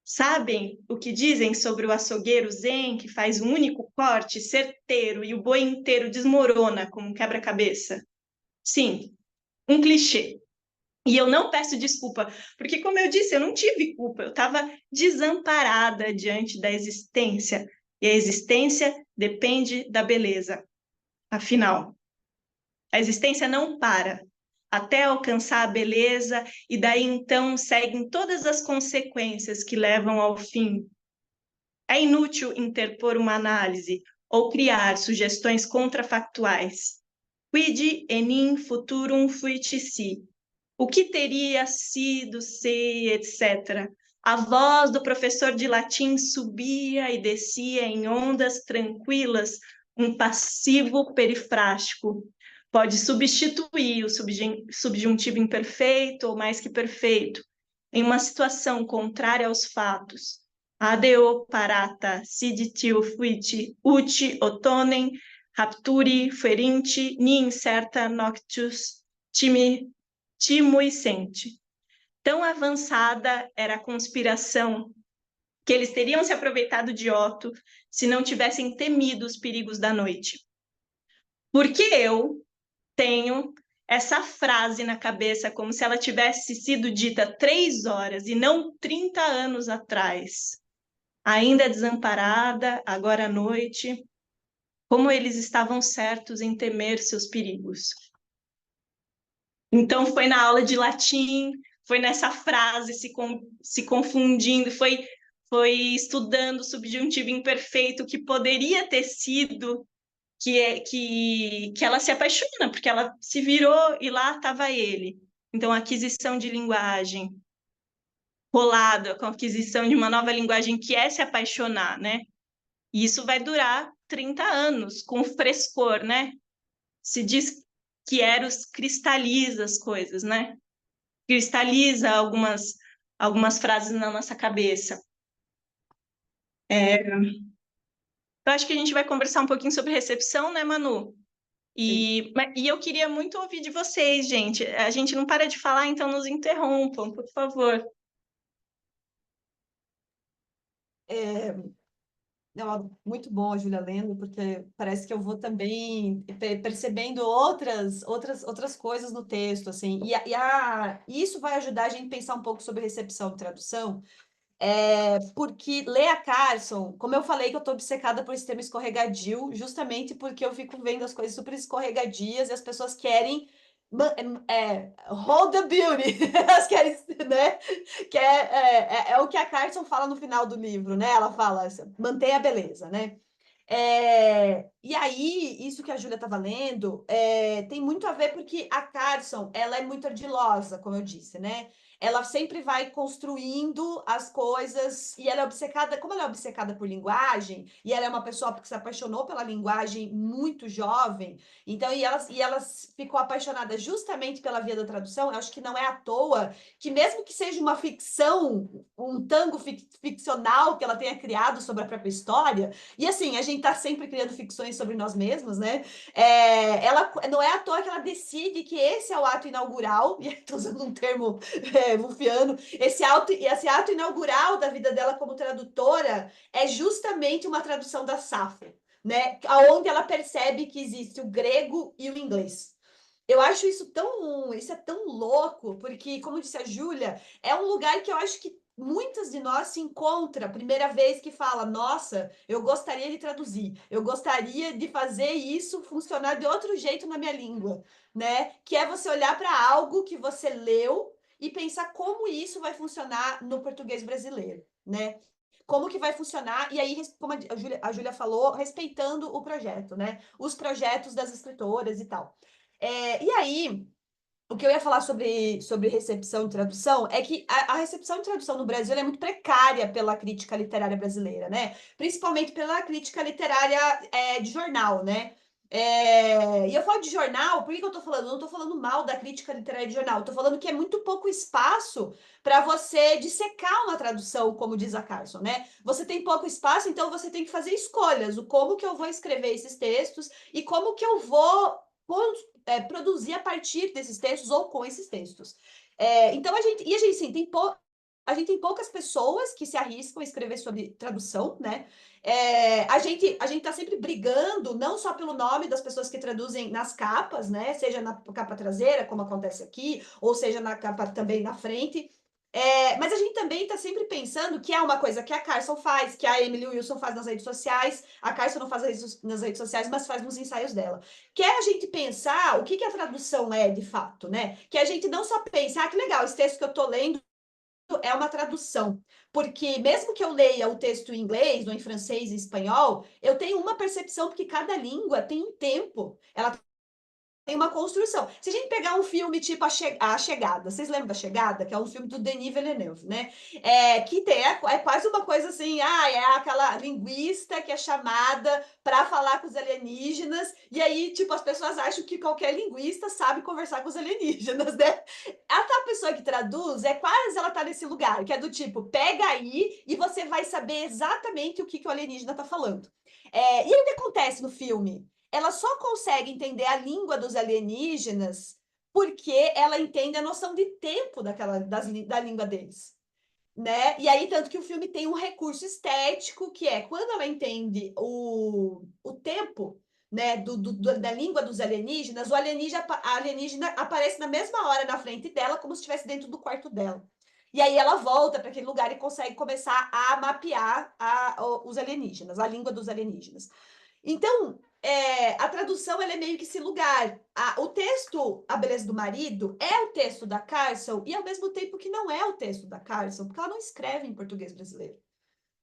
Sabem o que dizem sobre o açougueiro zen que faz um único corte certeiro e o boi inteiro desmorona como um quebra-cabeça? Sim, um clichê. E eu não peço desculpa, porque, como eu disse, eu não tive culpa, eu estava desamparada diante da existência, e a existência depende da beleza. Afinal, a existência não para até alcançar a beleza, e daí então seguem todas as consequências que levam ao fim. É inútil interpor uma análise ou criar sugestões contrafactuais. Quid enim futurum fuit si. O que teria sido, se, etc. A voz do professor de latim subia e descia em ondas tranquilas, um passivo perifrástico. Pode substituir o subjuntivo imperfeito ou mais que perfeito, em uma situação contrária aos fatos. Adeo parata, siditiu fuit, uti otonem, rapturi fuerinti, ni incerta noctus, timuicente. Tão avançada era a conspiração que eles teriam se aproveitado de Otto se não tivessem temido os perigos da noite. Porque eu tenho essa frase na cabeça como se ela tivesse sido dita 3 horas e não 30 anos atrás. Ainda desamparada, agora à noite, como eles estavam certos em temer seus perigos. Então, foi na aula de latim, foi nessa frase se confundindo, foi estudando o subjuntivo imperfeito que poderia ter sido que ela se apaixona, porque ela se virou e lá estava ele. Então, a aquisição de linguagem rolada com a aquisição de uma nova linguagem que é se apaixonar, né? E isso vai durar 30 anos, com frescor, né? Se diz que Eros cristaliza as coisas, né? Cristaliza algumas frases na nossa cabeça. Eu acho que a gente vai conversar um pouquinho sobre recepção, né, Manu? Sim. E eu queria muito ouvir de vocês, gente. A gente não para de falar, então nos interrompam, por favor. Não, muito bom a Júlia lendo, porque parece que eu vou também percebendo outras coisas no texto, assim, e isso vai ajudar a gente a pensar um pouco sobre recepção e tradução, porque ler a Carson, como eu falei que eu estou obcecada por esse tema escorregadio, justamente porque eu fico vendo as coisas super escorregadias e as pessoas querem hold the beauty, elas querem, né? Que é o que a Carson fala no final do livro, né? Ela fala, mantenha a beleza, né? E aí, isso que a Júlia estava lendo, tem muito a ver porque a Carson, ela é muito ardilosa, como eu disse, né? Ela sempre vai construindo as coisas e ela é obcecada, como ela é obcecada por linguagem, e ela é uma pessoa que se apaixonou pela linguagem muito jovem, então, e ela ficou apaixonada justamente pela via da tradução, eu acho que não é à toa que mesmo que seja uma ficção, um tango ficcional que ela tenha criado sobre a própria história, e assim, a gente tá sempre criando ficções sobre nós mesmos, né? Ela não é à toa que ela decide que esse é o ato inaugural, e estou usando um termo rufiano, esse ato inaugural da vida dela como tradutora é justamente uma tradução da Safo, né? Onde ela percebe que existe o grego e o inglês. Eu acho isso é tão louco, porque, como disse a Júlia, é um lugar que eu acho que muitas de nós se encontra a primeira vez que fala, nossa, eu gostaria de traduzir, eu gostaria de fazer isso funcionar de outro jeito na minha língua, né? Que é você olhar para algo que você leu e pensar como isso vai funcionar no português brasileiro, né? Como que vai funcionar, e aí, como a Júlia falou, respeitando o projeto, né? Os projetos das escritoras e tal. E aí, o que eu ia falar sobre recepção e tradução é que a recepção e tradução no Brasil é muito precária pela crítica literária brasileira, né? Principalmente pela crítica literária de jornal, né? E eu falo de jornal, por que eu tô falando? Eu não tô falando mal da crítica literária de jornal, eu tô falando que é muito pouco espaço para você dissecar uma tradução, como diz a Carson, né? Você tem pouco espaço, então você tem que fazer escolhas, o como que eu vou escrever esses textos e como que eu vou produzir a partir desses textos ou com esses textos. Então a gente sim, a gente tem poucas pessoas que se arriscam a escrever sobre tradução, né? A gente está sempre brigando, não só pelo nome das pessoas que traduzem nas capas, né? Seja na capa traseira, como acontece aqui, ou seja na capa também na frente. Mas a gente também está sempre pensando que é uma coisa que a Carson faz, que a Emily Wilson faz nas redes sociais. A Carson não faz nas redes sociais, mas faz nos ensaios dela. Que é a gente pensar o que a tradução é de fato, né? Que a gente não só pensa, que legal, esse texto que eu estou lendo é uma tradução. Porque mesmo que eu leia o texto em inglês, ou em francês, em espanhol, eu tenho uma percepção, porque cada língua tem um tempo. Ela tem uma construção. Se a gente pegar um filme tipo A Chegada, vocês lembram da Chegada? Que é um filme do Denis Villeneuve, né? Que é quase uma coisa assim, é aquela linguista que é chamada para falar com os alienígenas, e aí, tipo, as pessoas acham que qualquer linguista sabe conversar com os alienígenas, né? A pessoa que traduz, quase ela tá nesse lugar, que é do tipo, pega aí e você vai saber exatamente o que o alienígena tá falando. E aí o que acontece no filme? Ela só consegue entender a língua dos alienígenas porque ela entende a noção de tempo da língua deles, né? E aí, tanto que o filme tem um recurso estético, que é quando ela entende o tempo, né, da língua dos alienígenas, a alienígena aparece na mesma hora na frente dela, como se estivesse dentro do quarto dela. E aí ela volta para aquele lugar e consegue começar a mapear os alienígenas, a língua dos alienígenas. Então, a tradução ela é meio que esse lugar. O texto A Beleza do Marido é o texto da Carson e ao mesmo tempo que não é o texto da Carson, porque ela não escreve em português brasileiro.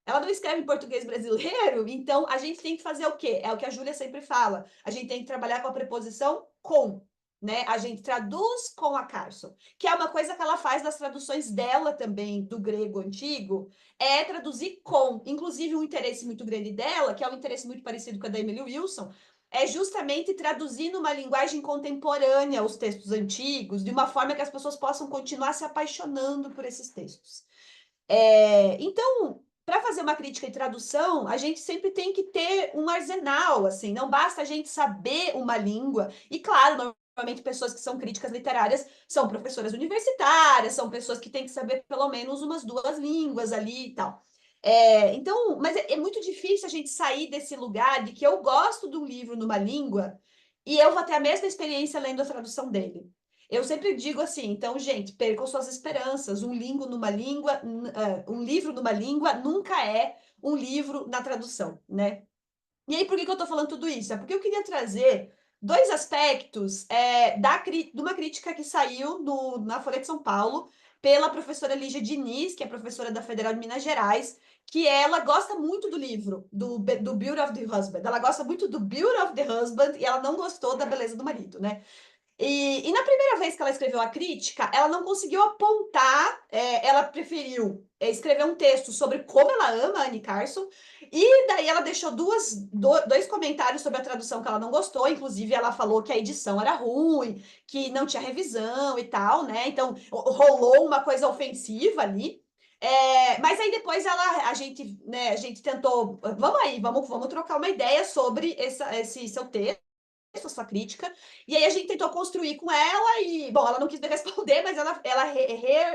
Ela não escreve em português brasileiro, então a gente tem que fazer o quê? É o que a Júlia sempre fala. A gente tem que trabalhar com a preposição com, né? A gente traduz com a Carson, que é uma coisa que ela faz nas traduções dela também, do grego antigo, é traduzir com. Inclusive, um interesse muito grande dela, que é um interesse muito parecido com a da Emily Wilson, é justamente traduzir numa linguagem contemporânea os textos antigos, de uma forma que as pessoas possam continuar se apaixonando por esses textos. Então, para fazer uma crítica e tradução, a gente sempre tem que ter um arsenal, assim, não basta a gente saber uma língua. E claro, normalmente pessoas que são críticas literárias são professoras universitárias, são pessoas que têm que saber pelo menos umas 2 línguas ali e tal. Então, mas é muito difícil a gente sair desse lugar de que eu gosto de um livro numa língua e eu vou ter a mesma experiência lendo a tradução dele. Eu sempre digo assim, então, gente, percam suas esperanças. Um livro numa língua nunca é um livro na tradução, né? E aí, por que eu estou falando tudo isso? É porque eu queria trazer 2 aspectos de uma crítica que saiu na Folha de São Paulo pela professora Lígia Diniz, que é professora da Federal de Minas Gerais, que ela gosta muito do livro, do Beauty of the Husband. Ela gosta muito do Beauty of the Husband e ela não gostou da beleza do marido, né? E na primeira vez que ela escreveu a crítica, ela não conseguiu apontar, ela preferiu escrever um texto sobre como ela ama a Anne Carson, e daí ela deixou 2 comentários sobre a tradução que ela não gostou, inclusive ela falou que a edição era ruim, que não tinha revisão e tal, né? Então rolou uma coisa ofensiva ali. Mas aí depois a gente tentou, vamos aí, vamos trocar uma ideia sobre esse seu texto, a sua crítica, e aí a gente tentou construir com ela e, bom, ela não quis me responder, mas ela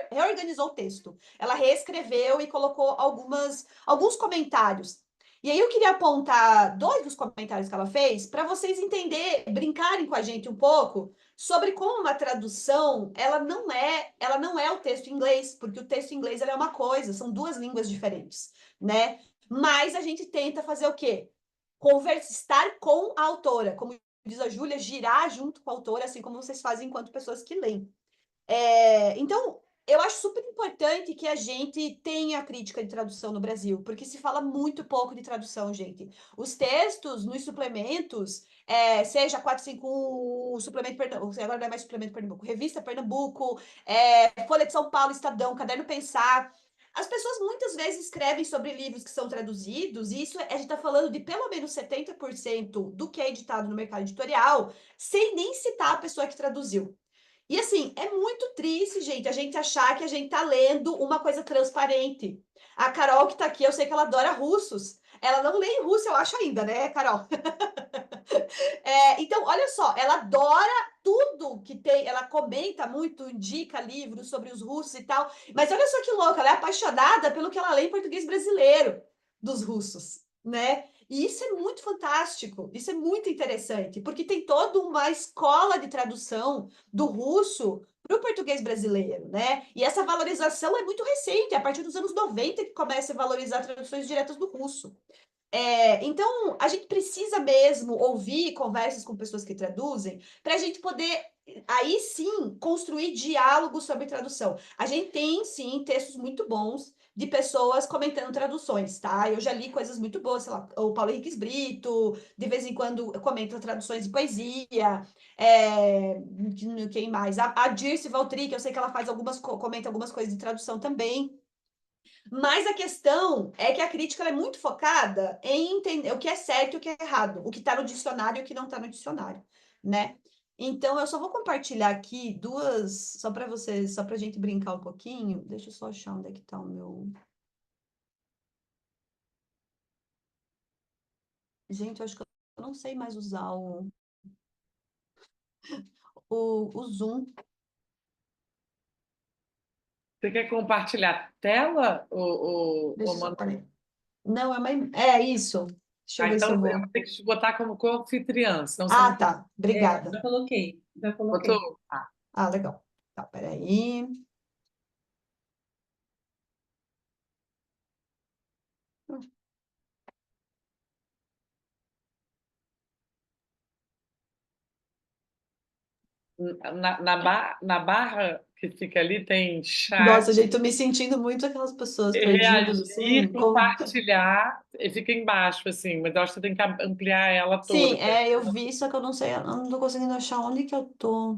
reorganizou o texto. Ela reescreveu e colocou alguns comentários. E aí eu queria apontar 2 dos comentários que ela fez para vocês entenderem, brincarem com a gente um pouco sobre como uma tradução, ela não é o texto em inglês, porque o texto em inglês é uma coisa, são 2 línguas diferentes, né? Mas a gente tenta fazer o quê? Estar com a autora, como diz a Júlia, girar junto com a autora, assim como vocês fazem enquanto pessoas que leem. Então, eu acho super importante que a gente tenha crítica de tradução no Brasil, porque se fala muito pouco de tradução, gente. Os textos nos suplementos, seja 451, suplemento Pernambuco, agora não é mais suplemento Pernambuco, revista Pernambuco, Folha de São Paulo, Estadão, Caderno Pensar, as pessoas muitas vezes escrevem sobre livros que são traduzidos, e isso a gente está falando de pelo menos 70% do que é editado no mercado editorial, sem nem citar a pessoa que traduziu. E assim, é muito triste, gente, a gente achar que a gente tá lendo uma coisa transparente. A Carol que tá aqui, eu sei que ela adora russos. Ela não lê em russo, eu acho ainda, né, Carol? Então, olha só, ela adora tudo que tem, ela comenta muito, indica livros sobre os russos e tal, mas olha só que louca, ela é apaixonada pelo que ela lê em português brasileiro dos russos, né? E isso é muito fantástico, isso é muito interessante, porque tem toda uma escola de tradução do russo para o português brasileiro, né? E essa valorização é muito recente, é a partir dos anos 90 que começa a valorizar traduções diretas do russo. Então, a gente precisa mesmo ouvir conversas com pessoas que traduzem para a gente poder, aí sim, construir diálogos sobre tradução. A gente tem, sim, textos muito bons de pessoas comentando traduções, tá? Eu já li coisas muito boas, sei lá, o Paulo Henriques Brito, de vez em quando comenta traduções de poesia, quem mais? A Dirce Valtri, que eu sei que ela comenta algumas coisas de tradução também. Mas a questão é que a crítica é muito focada em entender o que é certo e o que é errado, o que está no dicionário e o que não está no dicionário, né? Então, eu só vou compartilhar aqui 2, só para vocês, só para a gente brincar um pouquinho. Deixa eu só achar onde é que está o meu. Gente, eu acho que eu não sei mais usar o Zoom. Você quer compartilhar a tela, Deixa eu só. Manu? Peraí. Não, é isso. Deixa eu ver se Então eu eu vou. vou ter que te botar como co-anfitriã, senão você Ah, não tá. Obrigada. Já coloquei, já coloquei. botou. Ah, Ah, legal. Tá, peraí. Na barra que fica ali tem chat, Nossa, gente, tô me sentindo muito aquelas pessoas perdidas, reagir, assim. compartilhar, e fica embaixo, assim, mas eu acho que você tem que ampliar ela Sim, toda. eu vi, só que eu não sei, eu não tô conseguindo achar onde que eu tô.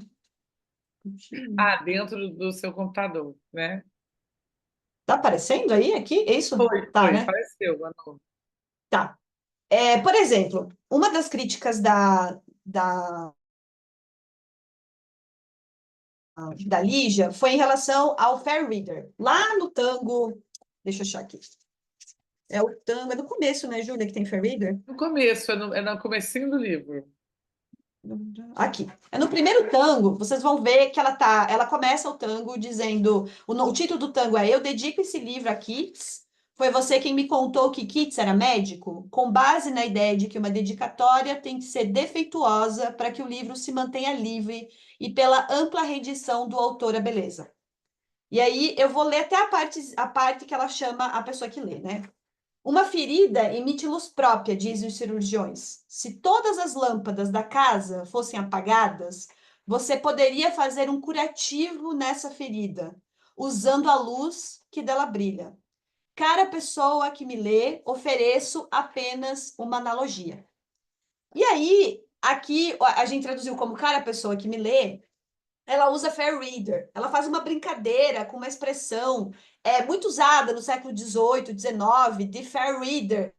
Dentro do seu computador, né? Tá aparecendo aí, aqui? É isso? Tá, Foi, né? apareceu, Manu. Tá. Por exemplo, uma das críticas da Lígia foi em relação ao Fair Reader. Lá no Tango, deixa eu achar aqui. É o Tango, é no começo, né, Júlia, que tem Fair Reader? No começo, é no comecinho do livro. Aqui. É no primeiro tango, vocês vão ver que ela começa o tango dizendo, o título do tango é Eu dedico esse livro a Keats. Foi você quem me contou que Keats era médico, com base na ideia de que uma dedicatória tem que ser defeituosa para que o livro se mantenha livre e pela ampla rendição do autor à beleza. E aí eu vou ler até a parte que ela chama a pessoa que lê, né? Uma ferida emite luz própria, dizem os cirurgiões. Se todas as lâmpadas da casa fossem apagadas, você poderia fazer um curativo nessa ferida, usando a luz que dela brilha. Cara pessoa que me lê, ofereço apenas uma analogia. E aí, aqui a gente traduziu como cara pessoa que me lê, ela usa fair reader. Ela faz uma brincadeira com uma expressão muito usada no século XVIII, XIX, de fair reader.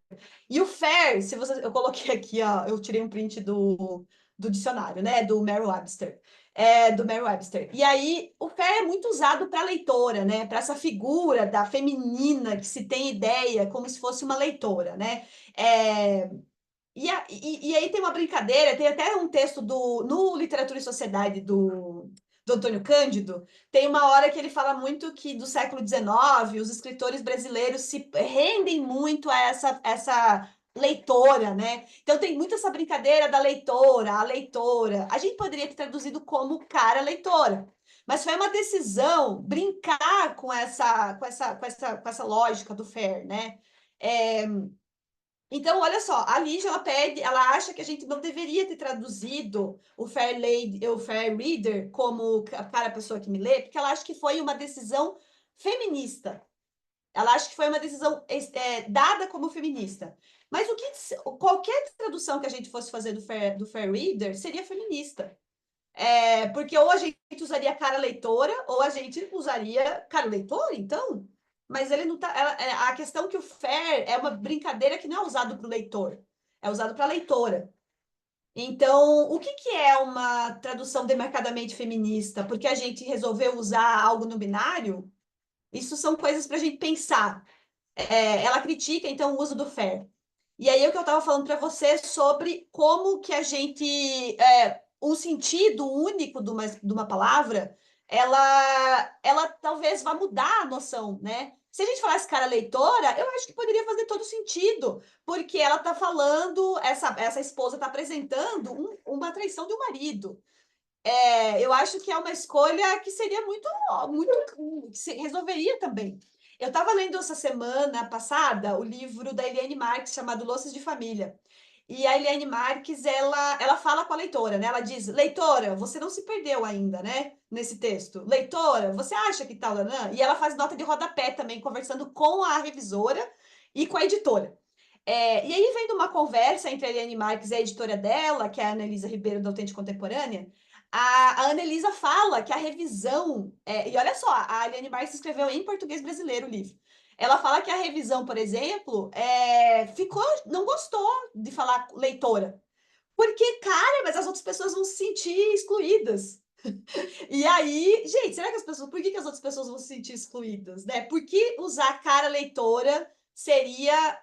E o fair, se você, eu coloquei aqui, ó, eu tirei um print do dicionário, né, do Merriam-Webster. Do Merriam-Webster. E aí, o fair é muito usado para leitora, né, para essa figura da feminina que se tem ideia como se fosse uma leitora, né. E aí tem uma brincadeira, tem até um texto no Literatura e Sociedade do Antônio Cândido, tem uma hora que ele fala muito que do século XIX, os escritores brasileiros se rendem muito a essa leitora, né? Então tem muito essa brincadeira da leitora, a leitora. A gente poderia ter traduzido como cara leitora, mas foi uma decisão brincar com essa lógica do fair, né? Então, olha só, a Lígia, ela acha que a gente não deveria ter traduzido o Fair Reader como cara, a pessoa que me lê, porque ela acha que foi uma decisão feminista. Ela acha que foi uma decisão dada como feminista. Mas qualquer tradução que a gente fosse fazer do Fair Reader seria feminista. Porque ou a gente usaria cara leitora, ou a gente usaria cara leitor, então. Mas ele não tá. A questão que o fair é uma brincadeira que não é usado para o leitor, é usado para a leitora. Então, o que é uma tradução demarcadamente feminista? Porque a gente resolveu usar algo no binário? Isso são coisas para a gente pensar. Ela critica, então, o uso do fair. E aí, o que eu estava falando para você sobre como que a gente. Um sentido único de uma palavra, ela talvez vá mudar a noção, né? Se a gente falasse cara leitora, eu acho que poderia fazer todo sentido, porque ela está falando, essa esposa está apresentando uma traição de um marido. Eu acho que é uma escolha que seria muito, muito, que se resolveria também. Eu estava lendo essa semana passada o livro da Eliane Marques chamado Louças de Família. E a Eliane Marques, ela fala com a leitora, né? Ela diz, leitora, você não se perdeu ainda, né? Nesse texto. Leitora, você acha que tal, né? E ela faz nota de rodapé também, conversando com a revisora e com a editora. E aí, vem de uma conversa entre a Eliane Marques e a editora dela, que é a Annelisa Ribeiro, da Autêntica Contemporânea, a Annelisa fala que a revisão... e olha só, a Eliane Marques escreveu em português brasileiro o livro. Ela fala que a revisão, por exemplo, não gostou de falar leitora. Porque, cara, mas as outras pessoas vão se sentir excluídas. E aí, gente, será que por que as outras pessoas vão se sentir excluídas, né? Por que usar cara leitora seria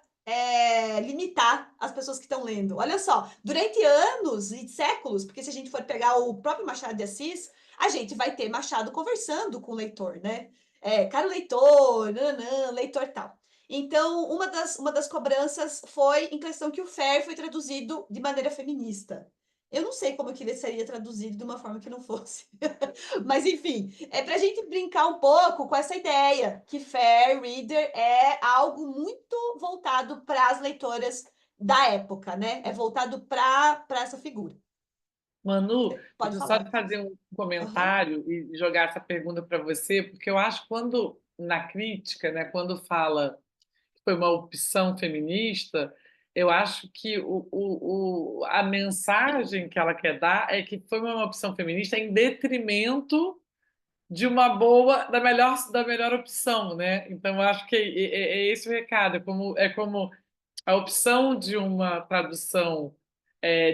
limitar as pessoas que estão lendo? Olha só, durante anos e séculos, porque se a gente for pegar o próprio Machado de Assis, a gente vai ter Machado conversando com o leitor, né? Cara leitor, nanã, leitor tal. Então, uma das cobranças foi em questão que o fair foi traduzido de maneira feminista. Eu não sei como que ele seria traduzido de uma forma que não fosse. Mas, enfim, é para a gente brincar um pouco com essa ideia que fair reader é algo muito voltado para as leitoras da época, né? É voltado para essa figura. Manu, Pode deixa eu falar. só fazer um Aham. comentário e jogar essa pergunta para você, porque eu acho que quando, na crítica, né, quando fala que foi uma opção feminista, eu acho que a mensagem que ela quer dar é que foi uma opção feminista em detrimento de uma boa, da melhor opção, né? Então, eu acho que é esse o recado, é como a opção de uma tradução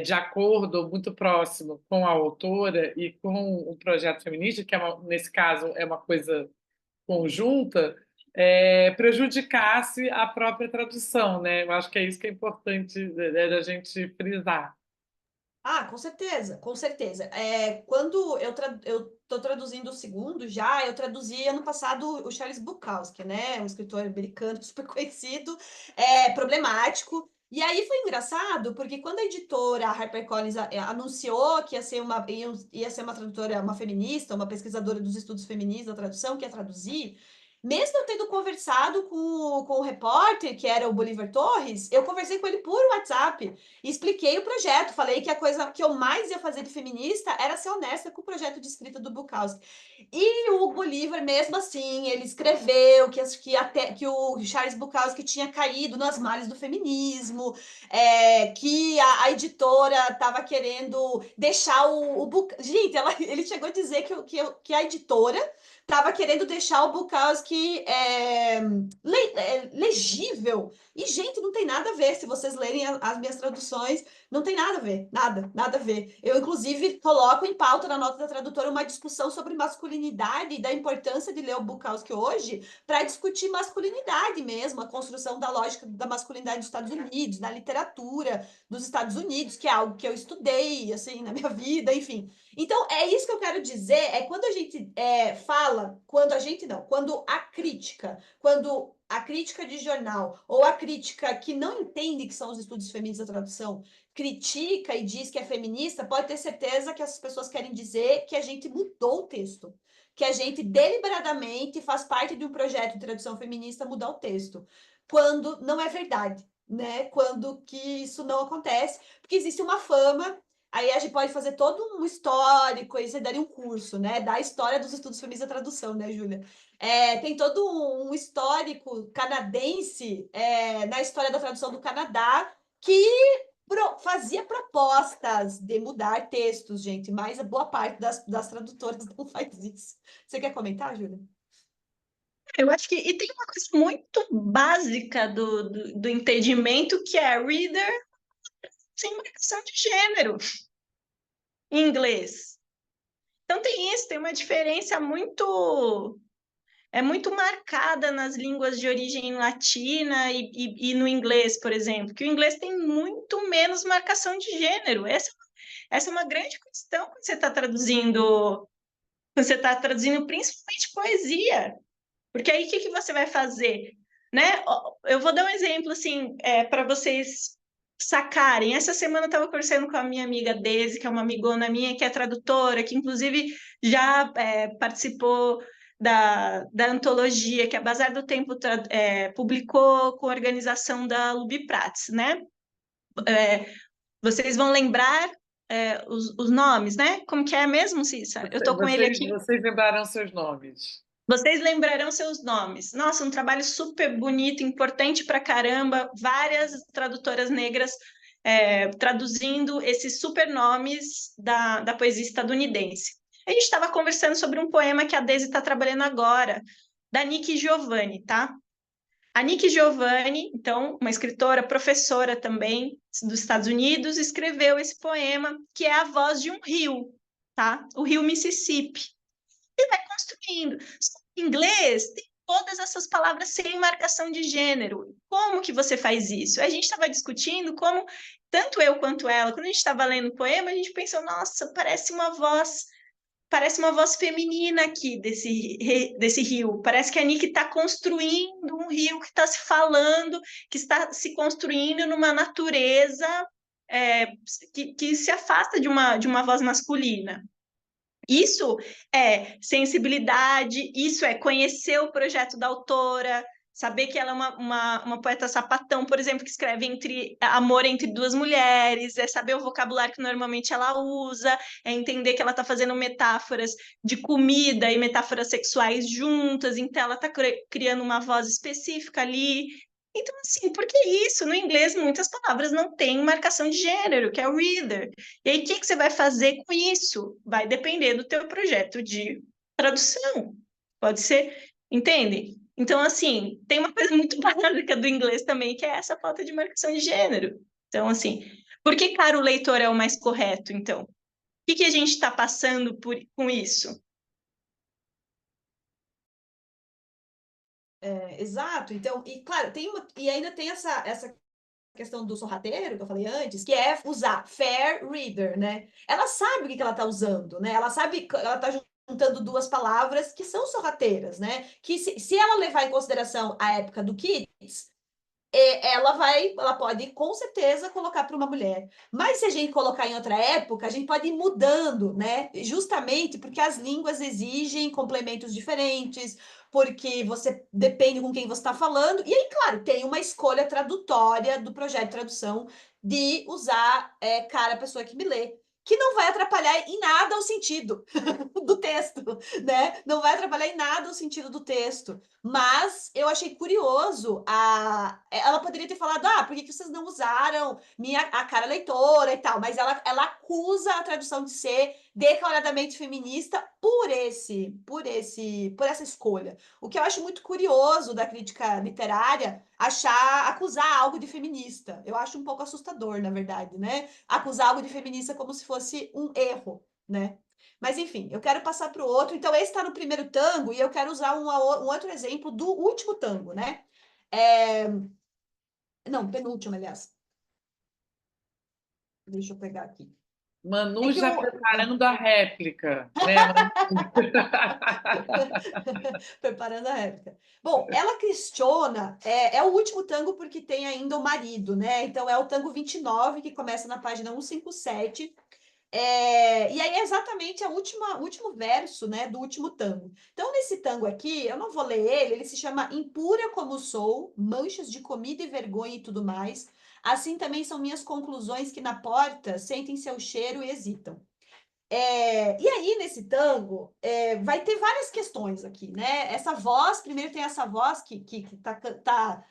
de acordo muito próximo com a autora e com o projeto feminista, que nesse caso é uma coisa conjunta, prejudicasse a própria tradução, né? Eu acho que é isso que é importante da gente frisar. Ah, com certeza, com certeza. Quando eu estou traduzindo o segundo já, eu traduzi ano passado o Charles Bukowski, né? Um escritor americano super conhecido, problemático. E aí foi engraçado, porque quando a editora a HarperCollins anunciou que ia ser uma tradutora, uma feminista, uma pesquisadora dos estudos feministas da tradução, que ia traduzir, mesmo eu tendo conversado com o repórter, que era o Bolívar Torres, eu conversei com ele por WhatsApp. E expliquei o projeto, falei que a coisa que eu mais ia fazer de feminista era ser honesta com o projeto de escrita do Bukowski. E o Bolívar, mesmo assim, ele escreveu que o Charles Bukowski tinha caído nas malhas do feminismo, que a editora estava querendo deixar Gente, ele chegou a dizer que a editora estava querendo deixar o Bukowski legível. E, gente, não tem nada a ver. Se vocês lerem as minhas traduções, não tem nada a ver. Nada, nada a ver. Eu, inclusive, coloco em pauta na nota da tradutora uma discussão sobre masculinidade e da importância de ler o Bukowski hoje para discutir masculinidade mesmo, a construção da lógica da masculinidade dos Estados Unidos, da literatura dos Estados Unidos, que é algo que eu estudei, assim, na minha vida, enfim. Então, é isso que eu quero dizer, quando a gente fala, quando a crítica de jornal ou a crítica que não entende que são os estudos feministas da tradução critica e diz que é feminista, pode ter certeza que essas pessoas querem dizer que a gente mudou o texto, que a gente deliberadamente faz parte de um projeto de tradução feminista mudar o texto, quando não é verdade, né? Quando que isso não acontece, porque existe uma fama. Aí a gente pode fazer todo um histórico, aí você daria um curso, né? Da história dos estudos feministas da tradução, né, Júlia? Tem todo um histórico canadense na história da tradução do Canadá que fazia propostas de mudar textos, gente, mas a boa parte das tradutoras não faz isso. Você quer comentar, Júlia? Eu acho que e tem uma coisa muito básica do entendimento que é reader sem marcação de gênero em inglês. Então tem isso, tem uma diferença muito marcada nas línguas de origem latina e no inglês, por exemplo, que o inglês tem muito menos marcação de gênero. Essa é uma grande questão quando você está traduzindo principalmente poesia. Porque aí o que você vai fazer? Né? Eu vou dar um exemplo assim, para vocês sacarem. Essa semana eu estava conversando com a minha amiga Daisy, que é uma amigona minha, que é tradutora, que inclusive já participou da antologia que a Bazar do Tempo publicou com a organização da Lubiprats, né? Vocês vão lembrar os nomes, né? Como que é mesmo, Cissa? Eu estou com ele aqui. Vocês lembrarão seus nomes. Vocês lembrarão seus nomes. Nossa, um trabalho super bonito, importante pra caramba. Várias tradutoras negras traduzindo esses super nomes da poesia estadunidense. A gente estava conversando sobre um poema que a Daisy está trabalhando agora, da Nikki Giovanni, tá? A Nikki Giovanni, então, uma escritora, professora também dos Estados Unidos, escreveu esse poema, que é a voz de um rio, tá? O rio Mississippi. E vai construindo. Em inglês, tem todas essas palavras sem marcação de gênero. Como que você faz isso? A gente estava discutindo como, tanto eu quanto ela, quando a gente estava lendo o poema, a gente pensou, nossa, parece uma voz feminina aqui desse rio. Parece que a Nick está construindo um rio que está se falando, que está se construindo numa natureza que se afasta de uma voz masculina. Isso é sensibilidade, isso é conhecer o projeto da autora, Saber que ela é uma poeta sapatão, por exemplo, que escreve amor entre duas mulheres, é saber o vocabulário que normalmente ela usa, é entender que ela está fazendo metáforas de comida e metáforas sexuais juntas, então ela está criando uma voz específica ali. Então, assim, por que isso? No inglês, muitas palavras não têm marcação de gênero, que é o reader. E aí, o que você vai fazer com isso? Vai depender do teu projeto de tradução. Pode ser, entende? Então, assim, tem uma coisa muito básica do inglês também, que é essa falta de marcação de gênero. Então, assim, por que caro leitor é o mais correto, então? O que a gente está passando com isso? Exato. Então, e claro, e ainda tem essa questão do sorrateiro, que eu falei antes, que é usar fair reader, né? Ela sabe o que ela está usando, né? Ela sabe que ela está juntando duas palavras que são sorrateiras, né? Que se ela levar em consideração a época do Kids, ela pode com certeza colocar para uma mulher. Mas se a gente colocar em outra época, a gente pode ir mudando, né? Justamente porque as línguas exigem complementos diferentes, porque você depende com quem você está falando. E aí, claro, tem uma escolha tradutória do projeto de tradução de usar cara, a pessoa que me lê. Que não vai atrapalhar em nada o sentido do texto, né? Não vai atrapalhar em nada o sentido do texto. Mas eu achei curioso, ela poderia ter falado, por que vocês não usaram a cara leitora e tal, mas ela acusa a tradução de ser declaradamente feminista por essa escolha. O que eu acho muito curioso da crítica literária, acusar algo de feminista. Eu acho um pouco assustador, na verdade, né? Acusar algo de feminista como se fosse um erro, né? Mas, enfim, eu quero passar para o outro. Então, esse está no primeiro tango e eu quero usar um outro exemplo do último tango, né? Não, penúltimo, aliás. Deixa eu pegar aqui. Manu já preparando a réplica, né? Preparando a réplica. Bom, ela questiona, é o último tango porque tem ainda o marido, né? Então, é o tango 29, que começa na página 157, e aí é exatamente o último verso, né, do último tango. Então, nesse tango aqui, eu não vou ler ele se chama Impura como sou, manchas de comida e vergonha e tudo mais. Assim também são minhas conclusões que na porta sentem seu cheiro e hesitam. E aí, nesse tango, vai ter várias questões aqui, né? Essa voz, primeiro tem essa voz que tá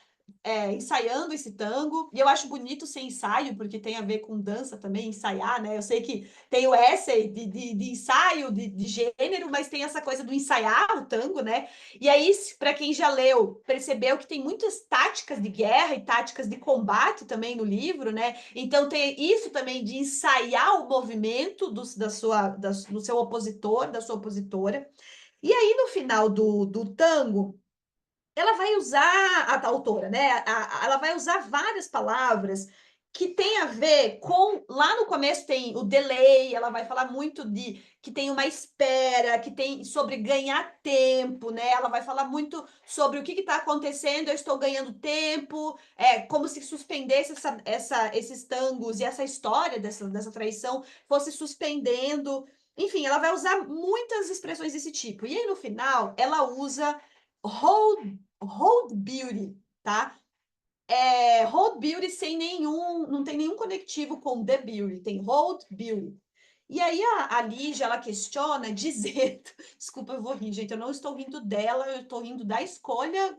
ensaiando esse tango, e eu acho bonito ser ensaio, porque tem a ver com dança também, ensaiar, né? Eu sei que tem o essay de ensaio, de gênero, mas tem essa coisa do ensaiar o tango, né? E aí, para quem já leu, percebeu que tem muitas táticas de guerra e táticas de combate também no livro, né? Então tem isso também de ensaiar o movimento do seu opositor, da sua opositora. E aí, no final do tango, ela vai usar, a autora, né? Ela vai usar várias palavras que tem a ver com. Lá no começo tem o delay, ela vai falar muito de que tem uma espera, que tem sobre ganhar tempo, né? Ela vai falar muito sobre o que está acontecendo, eu estou ganhando tempo, como se suspendesse esses tangos e essa história dessa traição fosse suspendendo. Enfim, ela vai usar muitas expressões desse tipo. E aí, no final, ela usa Hold Beauty, tá? Hold Beauty não tem nenhum conectivo com The Beauty, tem Hold Beauty. E aí a Lígia, ela questiona dizendo, desculpa, eu vou rir, gente, eu não estou rindo dela, eu estou rindo da escolha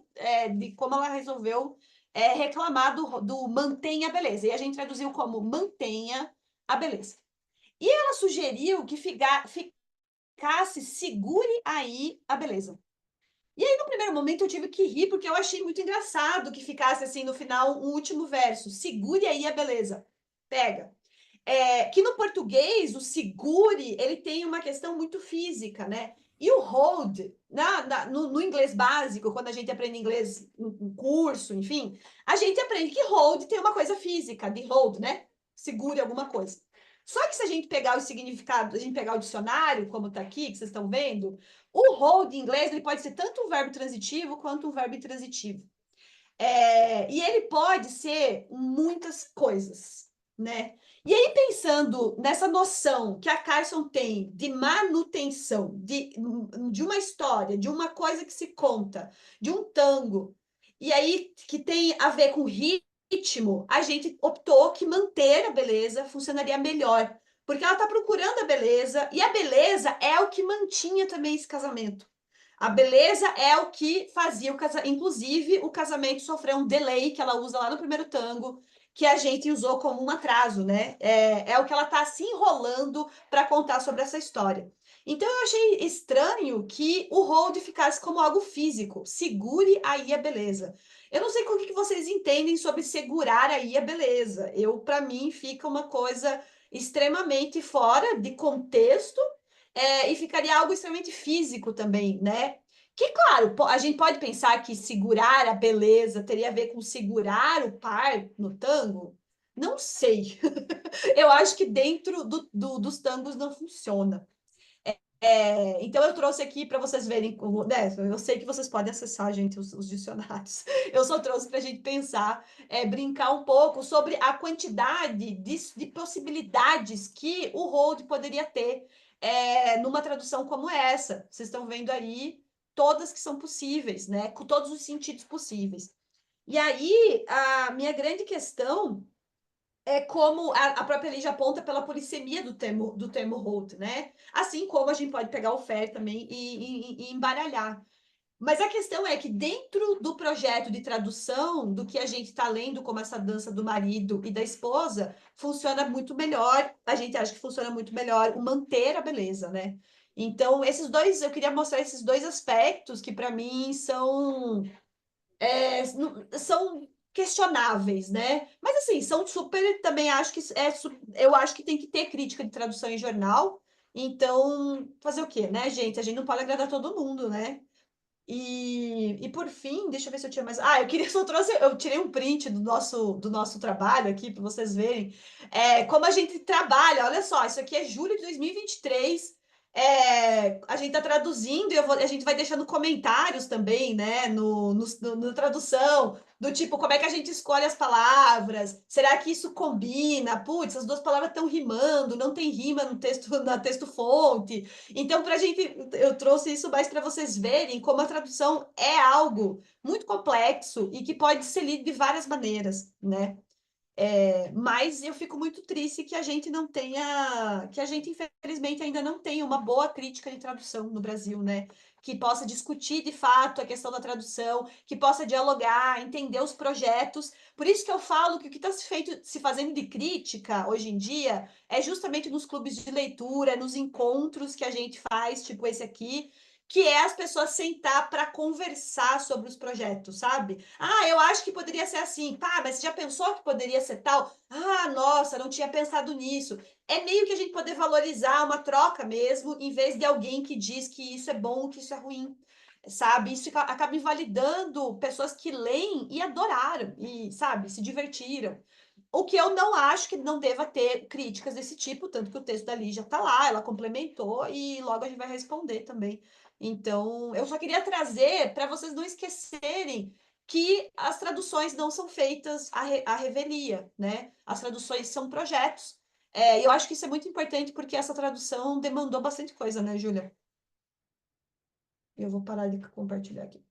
de como ela resolveu reclamar do mantenha a beleza. E a gente traduziu como mantenha a beleza. E ela sugeriu que ficasse segure aí a beleza. E aí, no primeiro momento, eu tive que rir, porque eu achei muito engraçado que ficasse assim no final um último verso. Segure aí a beleza. Pega. Que no português, o segure, ele tem uma questão muito física, né? E o hold, no inglês básico, quando a gente aprende inglês em curso, enfim, a gente aprende que hold tem uma coisa física, de hold, né? Segure alguma coisa. Só que se a gente pegar o significado, a gente pegar o dicionário, como está aqui, que vocês estão vendo, o hold em inglês ele pode ser tanto um verbo transitivo quanto um verbo intransitivo. E ele pode ser muitas coisas, né? E aí, pensando nessa noção que a Carson tem de manutenção, de uma história, de uma coisa que se conta, de um tango, e aí que tem a ver com ritmo, a gente optou que manter a beleza funcionaria melhor, porque ela está procurando a beleza, e a beleza é o que mantinha também esse casamento. A beleza é o que fazia o casamento. Inclusive, o casamento sofreu um delay que ela usa lá no primeiro tango, que a gente usou como um atraso, né? É o que ela está se enrolando para contar sobre essa história. Então, eu achei estranho que o hold ficasse como algo físico. Segure aí a beleza. Eu não sei o que vocês entendem sobre segurar aí a beleza. Para mim, fica uma coisa extremamente fora de contexto, e ficaria algo extremamente físico também, né? Que, claro, a gente pode pensar que segurar a beleza teria a ver com segurar o par no tango. Não sei. Eu acho que dentro dos tangos não funciona. Então eu trouxe aqui para vocês verem como, né? Eu sei que vocês podem acessar, gente, os dicionários. Eu só trouxe para a gente pensar, brincar um pouco sobre a quantidade de possibilidades que o hold poderia ter numa tradução como essa. Vocês estão vendo aí todas que são possíveis, né? Com todos os sentidos possíveis. E aí, a minha grande questão é como a própria lei já aponta pela polissemia do termo hold, né? Assim como a gente pode pegar o fair também e embaralhar. Mas a questão é que dentro do projeto de tradução do que a gente está lendo como essa dança do marido e da esposa, funciona muito melhor, a gente acha que funciona muito melhor o manter a beleza, né? Então, eu queria mostrar esses dois aspectos que para mim são questionáveis, né? Mas assim, são super, também acho que eu acho que tem que ter crítica de tradução em jornal. Então, fazer o quê, né, gente? A gente não pode agradar todo mundo, né? E por fim, deixa eu ver se eu tinha mais. Ah, eu tirei um print do nosso trabalho aqui para vocês verem como a gente trabalha. Olha só, isso aqui é julho de 2023. A gente está traduzindo e a gente vai deixando comentários também, né, no tradução, do tipo, como é que a gente escolhe as palavras? Será que isso combina? Putz, as duas palavras estão rimando, não tem rima no texto, na texto-fonte. Então, eu trouxe isso mais para vocês verem como a tradução é algo muito complexo e que pode ser lido de várias maneiras, né? Mas eu fico muito triste que a gente não tenha, que a gente, infelizmente, ainda não tenha uma boa crítica de tradução no Brasil, né? Que possa discutir de fato a questão da tradução, que possa dialogar, entender os projetos. Por isso que eu falo que o que está se fazendo de crítica hoje em dia é justamente nos clubes de leitura, nos encontros que a gente faz, tipo esse aqui, que é as pessoas sentar para conversar sobre os projetos, sabe? Ah, eu acho que poderia ser assim. Pá, mas você já pensou que poderia ser tal? Ah, nossa, não tinha pensado nisso. É meio que a gente poder valorizar uma troca mesmo, em vez de alguém que diz que isso é bom, que isso é ruim, sabe? Isso acaba invalidando pessoas que leem e adoraram, e, sabe, se divertiram. O que eu não acho que não deva ter críticas desse tipo, tanto que o texto da Lígia está lá, ela complementou e logo a gente vai responder também. Então, eu só queria trazer para vocês não esquecerem que as traduções não são feitas à revelia, né? As traduções são projetos. Eu acho que isso é muito importante porque essa tradução demandou bastante coisa, né, Júlia? Eu vou parar de compartilhar aqui.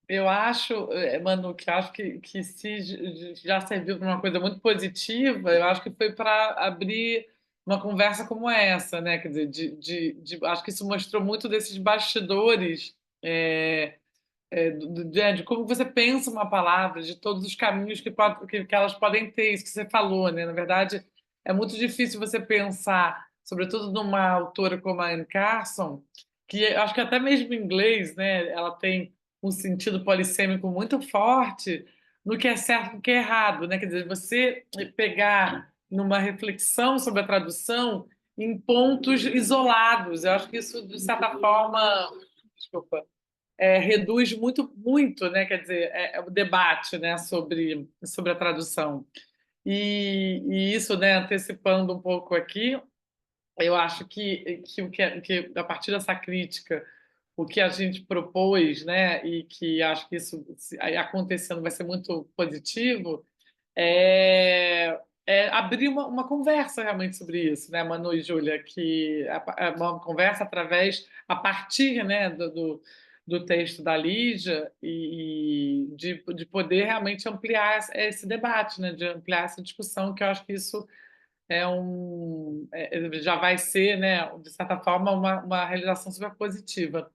Eu acho, Manu, que acho que se já serviu para uma coisa muito positiva, eu acho que foi para abrir uma conversa como essa, né? Quer dizer, acho que isso mostrou muito desses bastidores, de como você pensa uma palavra, de todos os caminhos que elas podem ter, isso que você falou, né? Na verdade, é muito difícil você pensar, sobretudo numa autora como a Anne Carson, que acho que até mesmo em inglês, né? Ela tem um sentido polissêmico muito forte no que é certo e no que é errado, né? Quer dizer, você pegar numa reflexão sobre a tradução em pontos isolados. Eu acho que isso, de certa forma, desculpa, reduz muito, muito, né? Quer dizer, o debate, né? sobre a tradução. E isso, né? Antecipando um pouco aqui, eu acho que a partir dessa crítica, o que a gente propôs, né? E que acho que isso acontecendo vai ser muito positivo, é abrir uma conversa realmente sobre isso, né, Manu e Júlia, que é uma conversa a partir, né, do texto da Lígia e de poder realmente ampliar esse debate, né? De ampliar essa discussão, que eu acho que isso já vai ser, né, de certa forma, uma realização super positiva.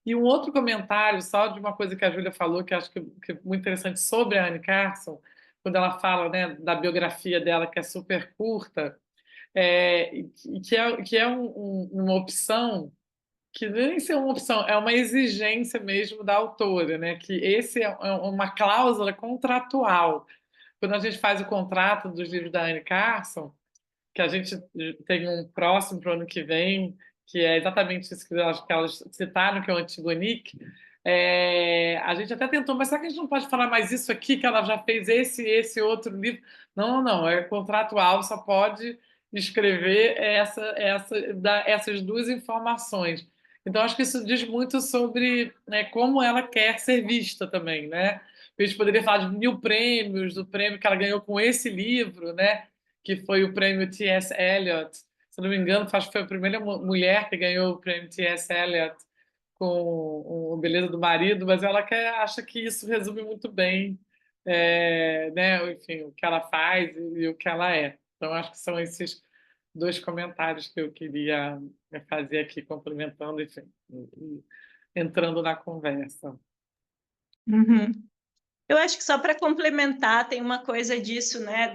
E um outro comentário, só de uma coisa que a Júlia falou, que acho que é muito interessante sobre a Anne Carson, quando ela fala, né, da biografia dela, que é super curta, que é uma opção, que nem ser uma opção, é uma exigência mesmo da autora, né, que esse é uma cláusula contratual. Quando a gente faz o contrato dos livros da Anne Carson, que a gente tem um próximo para o ano que vem, que é exatamente isso que elas citaram, que é o Antigonique. A gente até tentou, mas será que a gente não pode falar mais isso aqui, que ela já fez esse outro livro? Não, não, é contratual, só pode escrever essas duas informações. Então, acho que isso diz muito sobre, né, como ela quer ser vista também, né? A gente poderia falar de 1000 prêmios, do prêmio que ela ganhou com esse livro, né? Que foi o prêmio T.S. Eliot. Se não me engano, acho que foi a primeira mulher que ganhou o prêmio T.S. Eliot com o Beleza do Marido, mas ela acha que isso resume muito bem, né, enfim, o que ela faz e o que ela é. Então, acho que são esses dois comentários que eu queria fazer aqui, complementando, enfim, entrando na conversa. Uhum. Eu acho que só para complementar, tem uma coisa disso, né,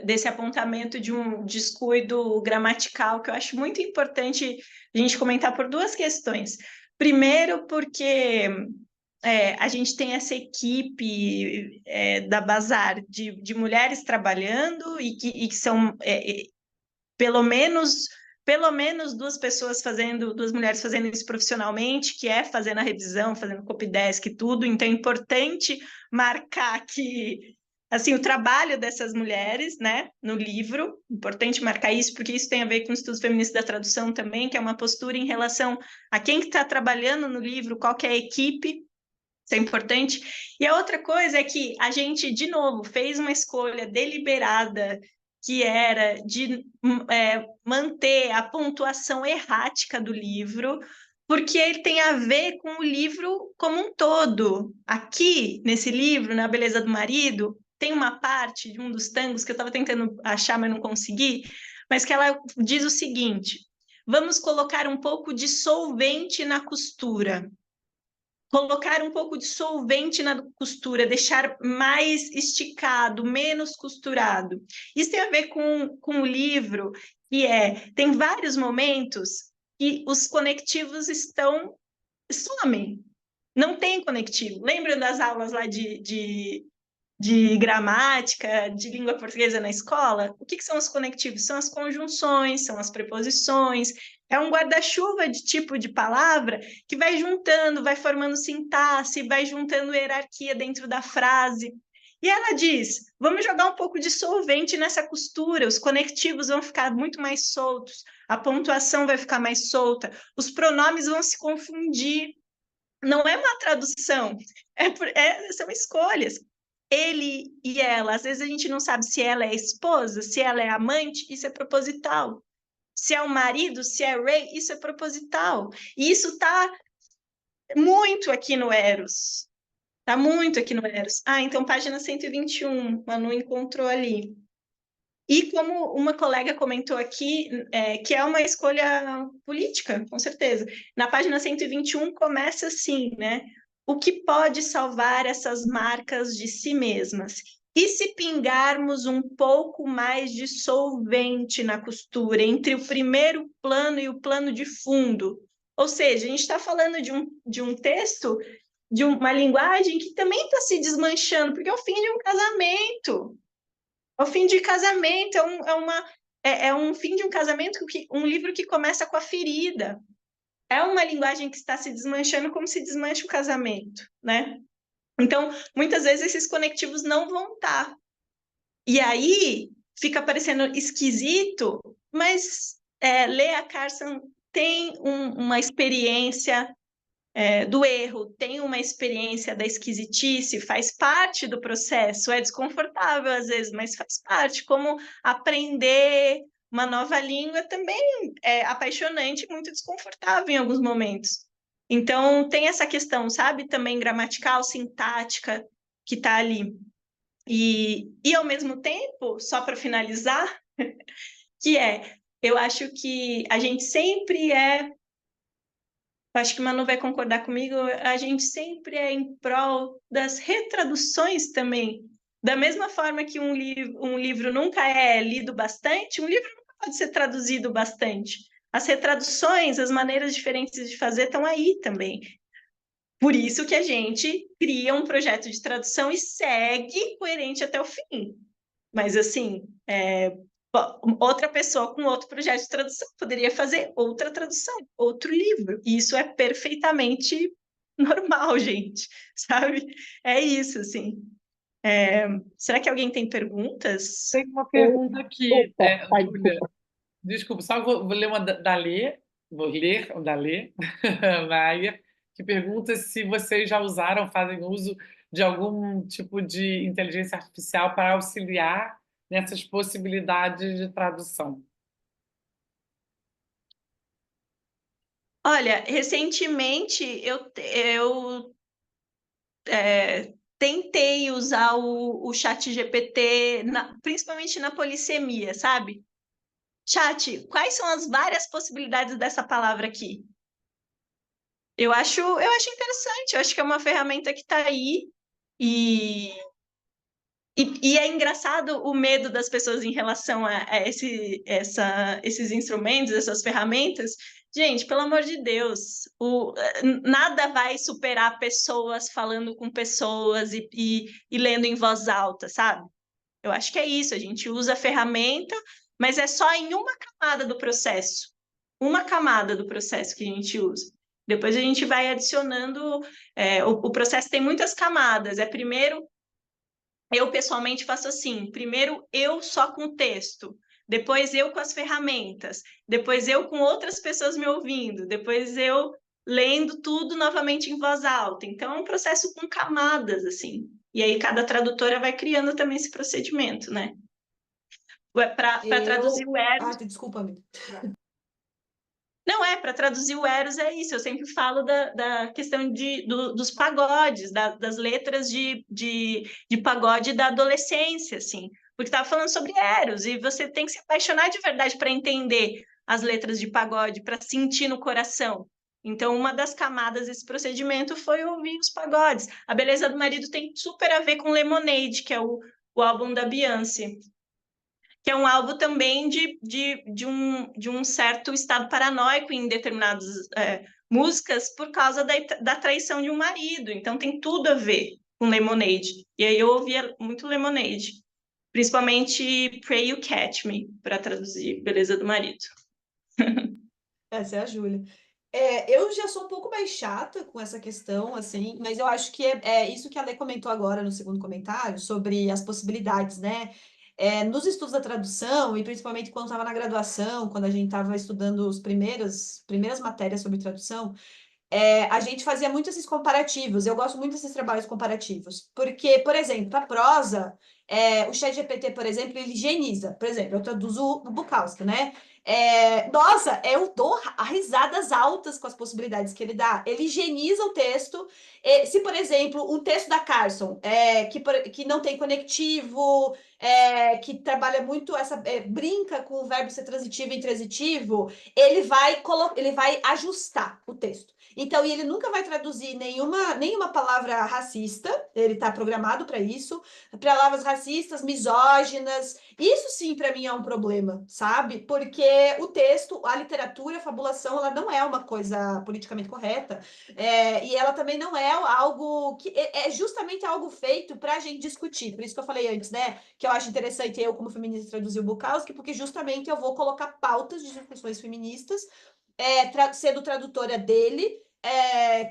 desse apontamento de um descuido gramatical que eu acho muito importante a gente comentar por duas questões. Primeiro, porque a gente tem essa equipe da Bazar de mulheres trabalhando e que são pelo menos duas mulheres fazendo isso profissionalmente, que é fazendo a revisão, fazendo copydesk e tudo. Então é importante marcar que assim o trabalho dessas mulheres, né, no livro, importante marcar isso, porque isso tem a ver com o estudo feminista da tradução também, que é uma postura em relação a quem está trabalhando no livro, qual que é a equipe. Isso é importante. E a outra coisa é que a gente, de novo, fez uma escolha deliberada que era de manter a pontuação errática do livro, porque ele tem a ver com o livro como um todo. Aqui, nesse livro, na Beleza do Marido, tem uma parte de um dos tangos que eu estava tentando achar, mas não consegui, mas que ela diz o seguinte: vamos colocar um pouco de solvente na costura. Colocar um pouco de solvente na costura, deixar mais esticado, menos costurado. Isso tem a ver com o livro, que tem vários momentos que os conectivos somem. Não tem conectivo. Lembram das aulas lá de gramática, de língua portuguesa na escola? O que são os conectivos? São as conjunções, são as preposições. É um guarda-chuva de tipo de palavra que vai juntando, vai formando sintaxe, vai juntando hierarquia dentro da frase. E ela diz: vamos jogar um pouco de solvente nessa costura, os conectivos vão ficar muito mais soltos, a pontuação vai ficar mais solta, os pronomes vão se confundir. Não é uma tradução, são escolhas. Ele e ela, às vezes a gente não sabe se ela é esposa, se ela é amante, isso é proposital. Se é o marido, se é Ray, isso é proposital. E isso está muito aqui no Eros. Está muito aqui no Eros. Então página 121, Manu encontrou ali. E como uma colega comentou aqui, que é uma escolha política, com certeza. Na página 121 começa assim, né? O que pode salvar essas marcas de si mesmas? E se pingarmos um pouco mais de solvente na costura, entre o primeiro plano e o plano de fundo? Ou seja, a gente está falando de um texto, de uma linguagem que também está se desmanchando, porque é o fim de um casamento. O fim de casamento é um fim de um casamento, um livro que começa com a ferida. É uma linguagem que está se desmanchando como se desmancha o casamento, né? Então, muitas vezes esses conectivos não vão estar. E aí fica parecendo esquisito, mas Leah Carson tem uma experiência do erro, tem uma experiência da esquisitice, faz parte do processo, é desconfortável às vezes, mas faz parte, como aprender uma nova língua também é apaixonante e muito desconfortável em alguns momentos. Então, tem essa questão, sabe? Também gramatical, sintática, que está ali. E, ao mesmo tempo, só para finalizar, eu acho que a gente sempre acho que o Manu vai concordar comigo, a gente sempre é em prol das retraduções também. Da mesma forma que um livro nunca é lido bastante, um livro nunca pode ser traduzido bastante. As retraduções, as maneiras diferentes de fazer estão aí também. Por isso que a gente cria um projeto de tradução e segue coerente até o fim. Mas, assim, outra pessoa com outro projeto de tradução poderia fazer outra tradução, outro livro. E isso é perfeitamente normal, gente, sabe? É isso, assim. Será que alguém tem perguntas? Tem uma pergunta aqui, Ai, Júlia. Desculpa, só vou ler uma da Lê, vou ler uma da Lê Maia, que pergunta se vocês já usaram, fazem uso de algum tipo de inteligência artificial para auxiliar nessas possibilidades de tradução. Olha, recentemente eu tentei usar o ChatGPT, principalmente na polissemia, sabe? Chat, quais são as várias possibilidades dessa palavra aqui? Eu acho interessante, eu acho que é uma ferramenta que está aí e é engraçado o medo das pessoas em relação a esses instrumentos, essas ferramentas. Gente, pelo amor de Deus, nada vai superar pessoas falando com pessoas e lendo em voz alta, sabe? Eu acho que é isso, a gente usa a ferramenta, mas é só em uma camada do processo. Uma camada do processo que a gente usa. Depois a gente vai adicionando. O processo tem muitas camadas. Primeiro, eu pessoalmente faço assim: primeiro eu só com texto, depois eu com as ferramentas, depois eu com outras pessoas me ouvindo, depois eu lendo tudo novamente em voz alta. Então é um processo com camadas, assim. E aí cada tradutora vai criando também esse procedimento, né? Para traduzir o Eros. Desculpa, amiga. Não, para traduzir o Eros é isso. Eu sempre falo da questão dos pagodes, das letras de pagode da adolescência, assim. Porque estava falando sobre Eros, e você tem que se apaixonar de verdade para entender as letras de pagode, para sentir no coração. Então, uma das camadas desse procedimento foi ouvir os pagodes. A Beleza do Marido tem super a ver com Lemonade, que é o álbum da Beyoncé, que é um álbum também de um certo estado paranoico em determinadas músicas por causa da traição de um marido. Então tem tudo a ver com Lemonade. E aí eu ouvia muito Lemonade, principalmente Pray You Catch Me, para traduzir Beleza do Marido. Essa é a Júlia. Eu já sou um pouco mais chata com essa questão, assim, mas eu acho que é isso que a Lê comentou agora no segundo comentário, sobre as possibilidades, né? Nos estudos da tradução, e principalmente quando estava na graduação, quando a gente estava estudando as primeiras matérias sobre tradução, a gente fazia muito esses comparativos. Eu gosto muito desses trabalhos comparativos, porque, por exemplo, para prosa, o ChatGPT, por exemplo, ele higieniza. Por exemplo, eu traduzo o Bukowski, né? Nossa, eu dou risadas altas com as possibilidades que ele dá. Ele higieniza o texto. Se, por exemplo, um texto da Carson, que não tem conectivo, que trabalha muito brinca com o verbo ser transitivo e intransitivo, ele vai ajustar o texto. Então, ele nunca vai traduzir nenhuma palavra racista, ele está programado para isso, palavras racistas, misóginas. Isso sim, para mim, é um problema, sabe? Porque o texto, a literatura, a fabulação, ela não é uma coisa politicamente correta, e ela também não é algo que é justamente algo feito para a gente discutir. Por isso que eu falei antes, né? Que eu acho interessante eu, como feminista, traduzir o Bukowski, porque justamente eu vou colocar pautas de discussões feministas, sendo tradutora dele,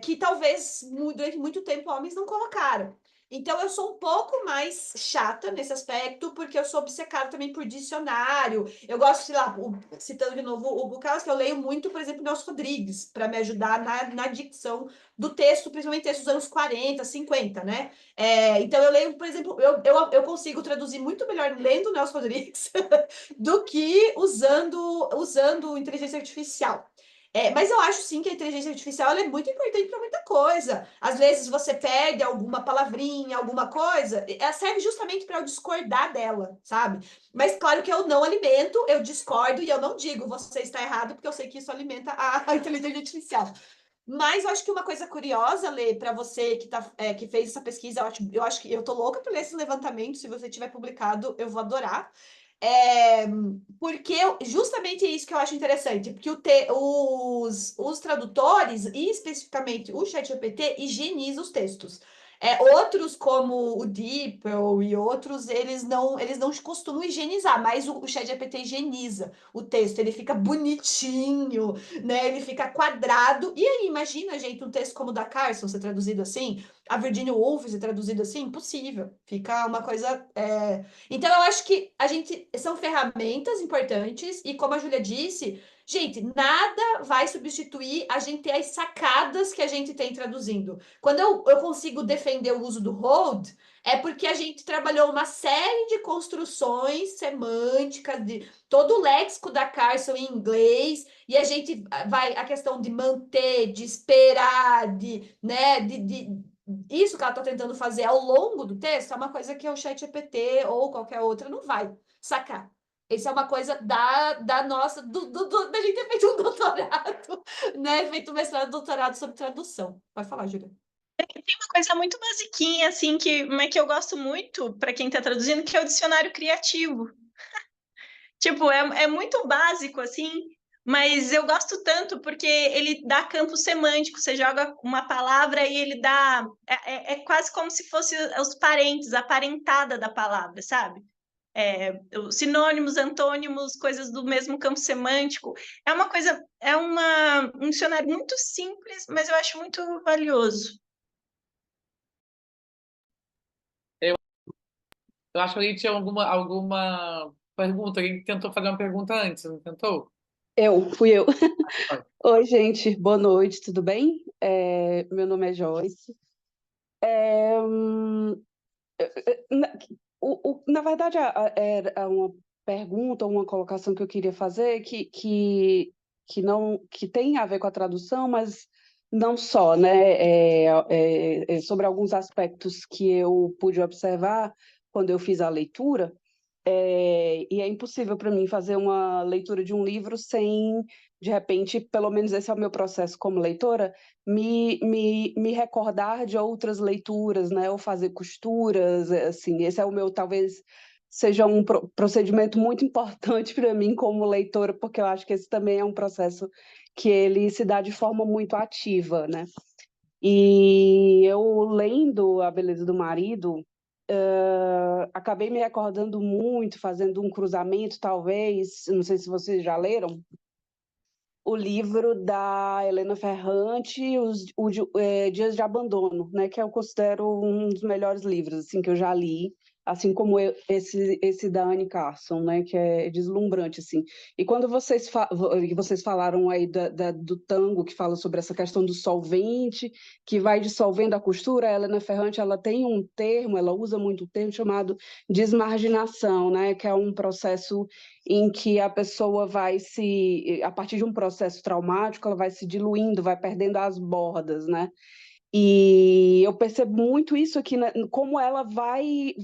que talvez durante muito tempo homens não colocaram. Então, eu sou um pouco mais chata nesse aspecto, porque eu sou obcecada também por dicionário. Eu gosto, sei lá, citando de novo o Bukowski, eu leio muito, por exemplo, Nelson Rodrigues, para me ajudar na dicção do texto, principalmente textos dos anos 40, 50, né? Então, eu leio, por exemplo, eu consigo traduzir muito melhor lendo Nelson Rodrigues do que usando inteligência artificial. Mas eu acho sim que a inteligência artificial ela é muito importante para muita coisa. Às vezes você perde alguma palavrinha, alguma coisa, ela serve justamente para eu discordar dela, sabe? Mas claro que eu não alimento, eu discordo e eu não digo você está errado, porque eu sei que isso alimenta a inteligência artificial. Mas eu acho que uma coisa curiosa, Lê, para você que fez essa pesquisa, eu acho que eu tô louca por ler esse levantamento. Se você tiver publicado, eu vou adorar. É, porque justamente isso que eu acho interessante, porque os tradutores, e especificamente o ChatGPT, higieniza os textos. Outros, como o DeepL e outros, eles não costumam higienizar, mas o ChatGPT higieniza o texto, ele fica bonitinho, né? Ele fica quadrado. E aí, imagina, gente, um texto como o da Carson ser traduzido assim, a Virginia Woolf ser traduzido assim, impossível. Fica uma coisa. Então, eu acho que são ferramentas importantes, e como a Júlia disse, gente, nada vai substituir a gente ter as sacadas que a gente tem traduzindo. Quando eu consigo defender o uso do hold, é porque a gente trabalhou uma série de construções semânticas, de todo o léxico da Carson em inglês, e a gente vai, a questão de manter, de esperar, né, isso que ela está tentando fazer ao longo do texto é uma coisa que o ChatGPT ou qualquer outra não vai sacar. Isso é uma coisa da nossa, da gente ter feito um doutorado, né? Feito um mestrado, doutorado sobre tradução. Vai falar, Júlia. Tem uma coisa muito basiquinha, assim, mas que eu gosto muito para quem está traduzindo, que é o dicionário criativo. Tipo, é muito básico, assim, mas eu gosto tanto porque ele dá campo semântico. Você joga uma palavra e ele dá. É quase como se fosse os parentes, a parentada da palavra, sabe? Os sinônimos, antônimos, coisas do mesmo campo semântico. É uma coisa, um dicionário muito simples, mas eu acho muito valioso. Eu acho que alguém tinha alguma pergunta. Alguém tentou fazer uma pergunta antes, não tentou? Fui eu. Vai. Oi, gente, boa noite, tudo bem? Meu nome é Joyce. Na, na verdade, era uma pergunta, uma colocação que eu queria fazer que tem a ver com a tradução, mas não só, né? Sobre alguns aspectos que eu pude observar quando eu fiz a leitura. E é impossível para mim fazer uma leitura de um livro sem, de repente, pelo menos esse é o meu processo como leitora, me recordar de outras leituras, né? Ou fazer costuras, assim, esse é o meu, talvez seja um procedimento muito importante para mim como leitora, porque eu acho que esse também é um processo que ele se dá de forma muito ativa, né? E eu lendo A Beleza do Marido, acabei me recordando muito, fazendo um cruzamento, talvez, não sei se vocês já leram, o livro da Helena Ferrante, Dias de Abandono, né, que eu considero um dos melhores livros assim, que eu já li, assim como esse da Anne Carson, né, que é deslumbrante. Assim. E quando vocês falaram aí do tango, que fala sobre essa questão do solvente, que vai dissolvendo a costura, a Helena Ferrante ela tem um termo, ela usa muito um termo chamado desmarginação, né, que é um processo em que a pessoa a partir de um processo traumático, ela vai se diluindo, vai perdendo as bordas, né? E eu percebo muito isso aqui, né? Como ela vai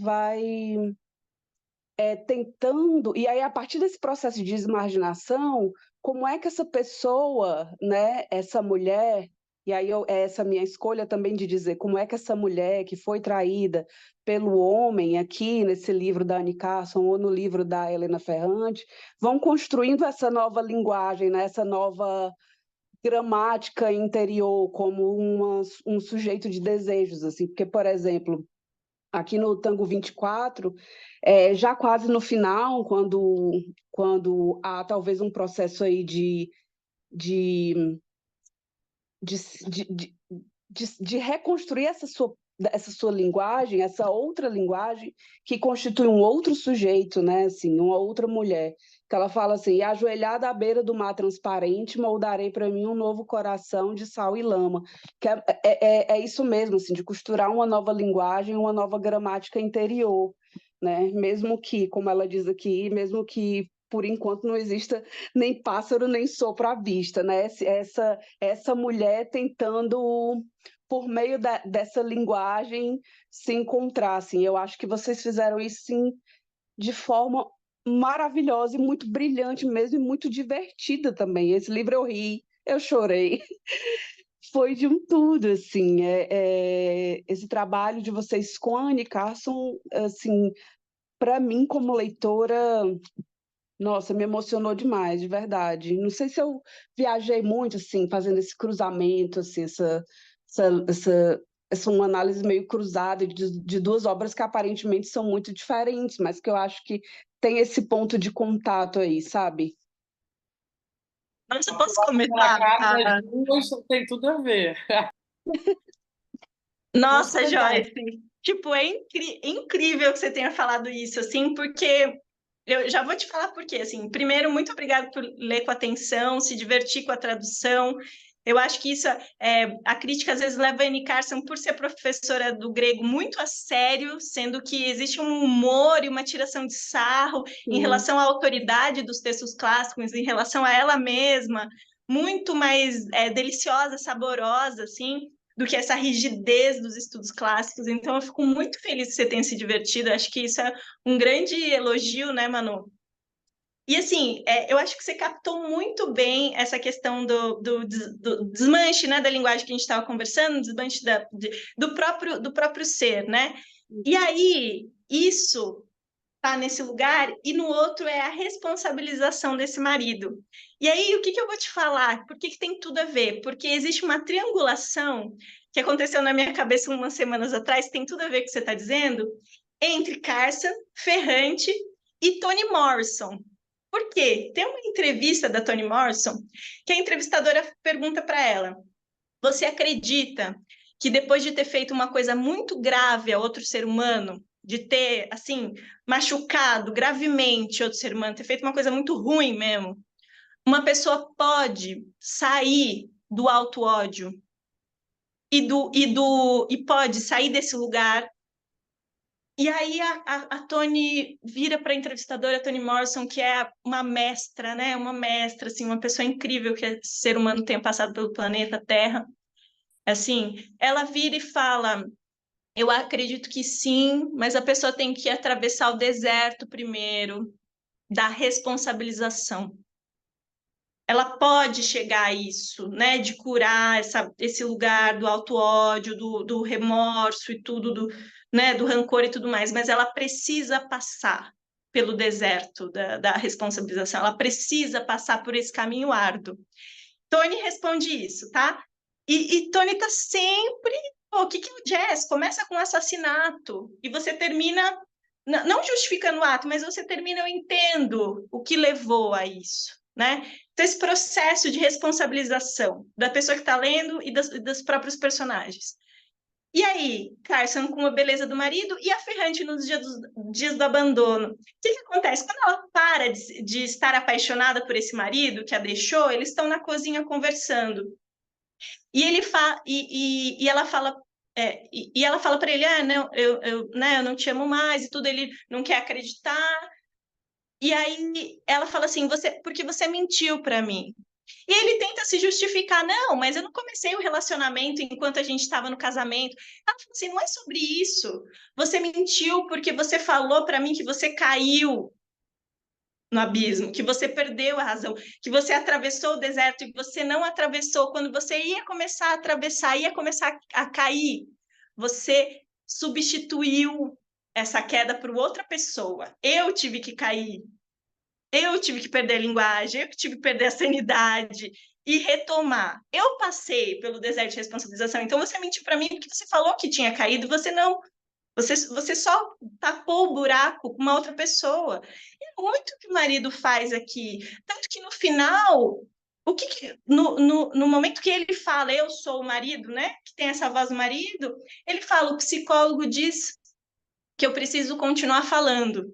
tentando, e aí a partir desse processo de desmarginação, como é que essa pessoa, né, essa mulher, e aí é essa minha escolha também de dizer como é que essa mulher que foi traída pelo homem aqui nesse livro da Anne Carson ou no livro da Helena Ferrante, vão construindo essa nova linguagem, né, essa nova gramática interior como um sujeito de desejos, assim, porque, por exemplo, aqui no Tango 24, já quase no final, quando há talvez um processo aí de, de, de, de reconstruir essa sua linguagem, essa outra linguagem que constitui um outro sujeito, né? Assim, uma outra mulher, que ela fala assim: e ajoelhada à beira do mar transparente, moldarei para mim um novo coração de sal e lama. Que é isso mesmo, assim, de costurar uma nova linguagem, uma nova gramática interior, né? Mesmo que, como ela diz aqui, mesmo que por enquanto não exista nem pássaro nem sopro à vista, né? Essa mulher tentando, por meio dessa linguagem, se encontrar, assim. Eu acho que vocês fizeram isso, sim, de forma maravilhosa e muito brilhante mesmo, e muito divertida também. Esse livro eu ri, eu chorei. Foi de um tudo, assim. Esse trabalho de vocês com a Anne Carson, assim, para mim, como leitora, nossa, me emocionou demais, de verdade. Não sei se eu viajei muito, assim, fazendo esse cruzamento, assim, essa, essa, essa uma análise meio cruzada de duas obras que aparentemente são muito diferentes, mas que eu acho que tem esse ponto de contato aí, sabe? Nossa, eu posso Pela comentar? cara das duas tem tudo a ver. Nossa, comentar. Joyce, tipo, é incrível que você tenha falado isso, assim, porque eu já vou te falar por quê, assim. Primeiro, muito obrigada por ler com atenção, se divertir com a tradução. Eu acho que isso a crítica às vezes leva a Anne Carson, por ser professora do grego, muito a sério, sendo que existe um humor e uma tiração de sarro em relação à autoridade dos textos clássicos, em relação a ela mesma, muito mais deliciosa, saborosa, assim, do que essa rigidez dos estudos clássicos. Então, eu fico muito feliz que você tenha se divertido. Acho que isso é um grande elogio, né, Manu? E, assim, eu acho que você captou muito bem essa questão do desmanche, né, da linguagem que a gente estava conversando, desmanche do próprio ser, né? E aí, isso tá nesse lugar, e no outro é a responsabilização desse marido. E aí, o que eu vou te falar? Por que tem tudo a ver? Porque existe uma triangulação que aconteceu na minha cabeça umas semanas atrás, tem tudo a ver com o que você está dizendo, entre Carson, Ferrante e Toni Morrison. Por quê? Tem uma entrevista da Toni Morrison que a entrevistadora pergunta para ela: você acredita que depois de ter feito uma coisa muito grave a outro ser humano, de ter, assim, machucado gravemente outro ser humano, ter feito uma coisa muito ruim mesmo, uma pessoa pode sair do auto-ódio e pode sair desse lugar? E aí a Toni vira para a entrevistadora, a Toni Morrison, que é uma mestra, né? Uma mestra, assim, uma pessoa incrível que esse ser humano tenha passado pelo planeta Terra. Assim, ela vira e fala: eu acredito que sim, mas a pessoa tem que atravessar o deserto primeiro, da responsabilização. Ela pode chegar a isso, né, de curar esse lugar do auto-ódio, do remorso e tudo, né, do rancor e tudo mais, mas ela precisa passar pelo deserto da responsabilização, ela precisa passar por esse caminho árduo. Toni responde isso, tá? E Toni tá sempre... Pô, o que é o jazz? Começa com assassinato e você termina, não justificando o ato, mas você termina, eu entendo o que levou a isso, né? Então, esse processo de responsabilização da pessoa que está lendo e dos próprios personagens. E aí, Carson com a beleza do marido e a Ferrante nos dias do abandono. O que acontece? Quando ela para de estar apaixonada por esse marido que a deixou, eles estão na cozinha conversando. E ela fala e ela fala para ele: não, né, eu não te amo mais e tudo. Ele não quer acreditar. E aí ela fala assim: porque você mentiu para mim. E ele tenta se justificar: não, mas eu não comecei o relacionamento enquanto a gente estava no casamento. Ela fala assim: não é sobre isso. Você mentiu porque você falou para mim que você caiu no abismo, que você perdeu a razão, que você atravessou o deserto e você não atravessou. Quando você ia começar a atravessar, ia começar a cair, você substituiu essa queda por outra pessoa. Eu tive que cair, eu tive que perder a linguagem, eu tive que perder a sanidade e retomar. Eu passei pelo deserto de responsabilização, então você mentiu para mim porque você falou que tinha caído, você não. Você só tapou o buraco com uma outra pessoa. E é muito o que o marido faz aqui. Tanto que no final, no momento que ele fala, eu sou o marido, né? Que tem essa voz do marido, ele fala, o psicólogo diz que eu preciso continuar falando.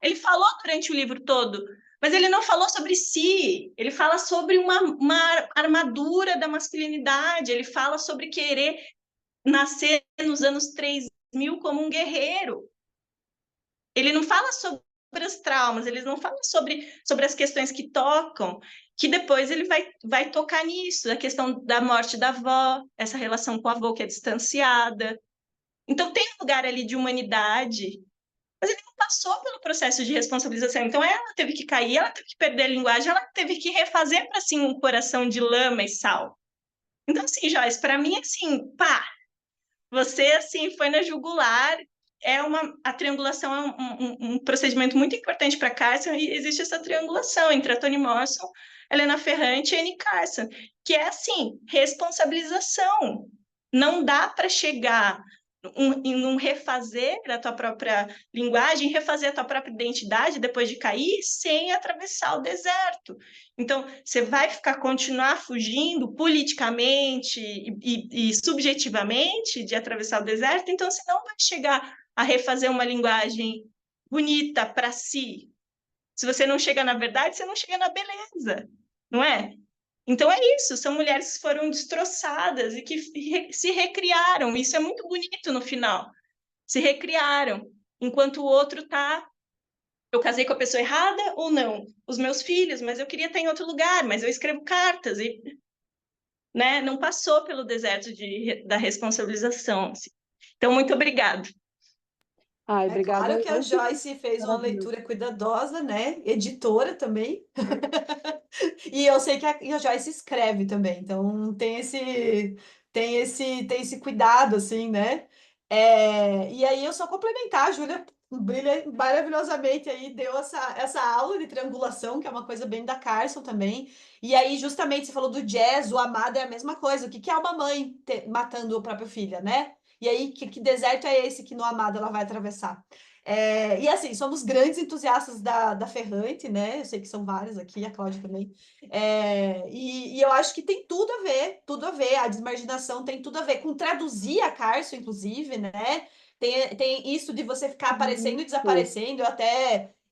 Ele falou durante o livro todo, mas ele não falou sobre si. Ele fala sobre uma armadura da masculinidade, ele fala sobre querer nascer nos anos 3000 como um guerreiro. Ele não fala sobre os traumas, eles não falam sobre as questões que tocam, que depois ele vai tocar nisso, a questão da morte da avó, essa relação com o avô que é distanciada. Então, tem um lugar ali de humanidade, mas ele não passou pelo processo de responsabilização. Então, ela teve que cair, ela teve que perder a linguagem, ela teve que refazer para, assim, um coração de lama e sal. Então, assim, Joyce, para mim, assim, pá, você, assim, foi na jugular. A triangulação é um procedimento muito importante para Carson, e existe essa triangulação entre a Toni Morrison, Helena Ferrante e Annie Carson, que é, assim, responsabilização. Não dá para chegar em um refazer a tua própria linguagem, refazer a tua própria identidade depois de cair, sem atravessar o deserto. Então, você vai continuar fugindo politicamente e subjetivamente de atravessar o deserto, então você não vai chegar a refazer uma linguagem bonita para si. Se você não chega na verdade, você não chega na beleza, não é? Então é isso, são mulheres que foram destroçadas e que se recriaram. Isso é muito bonito no final. Se recriaram, enquanto o outro está... Eu casei com a pessoa errada ou não? Os meus filhos, mas eu queria estar em outro lugar, mas eu escrevo cartas e, né, não passou pelo deserto da responsabilização. Assim. Então, muito obrigada. Ai, É obrigada. claro que a Joyce fez uma leitura cuidadosa, né? Editora também. E eu sei que a Joyce escreve também, então tem esse cuidado, assim, né? E aí eu só complementar, a Júlia brilha maravilhosamente aí, deu essa aula de triangulação, que é uma coisa bem da Carson também. E aí, justamente, você falou do jazz, o amado é a mesma coisa. O que é uma mãe matando a própria filha, né? E aí, que deserto é esse que no amado ela vai atravessar? E assim, somos grandes entusiastas da Ferrante, né? Eu sei que são vários aqui, a Cláudia também. E eu acho que tem tudo a ver. A desmarginação tem tudo a ver com traduzir a Carson, inclusive, né? Tem isso de você ficar aparecendo e desaparecendo.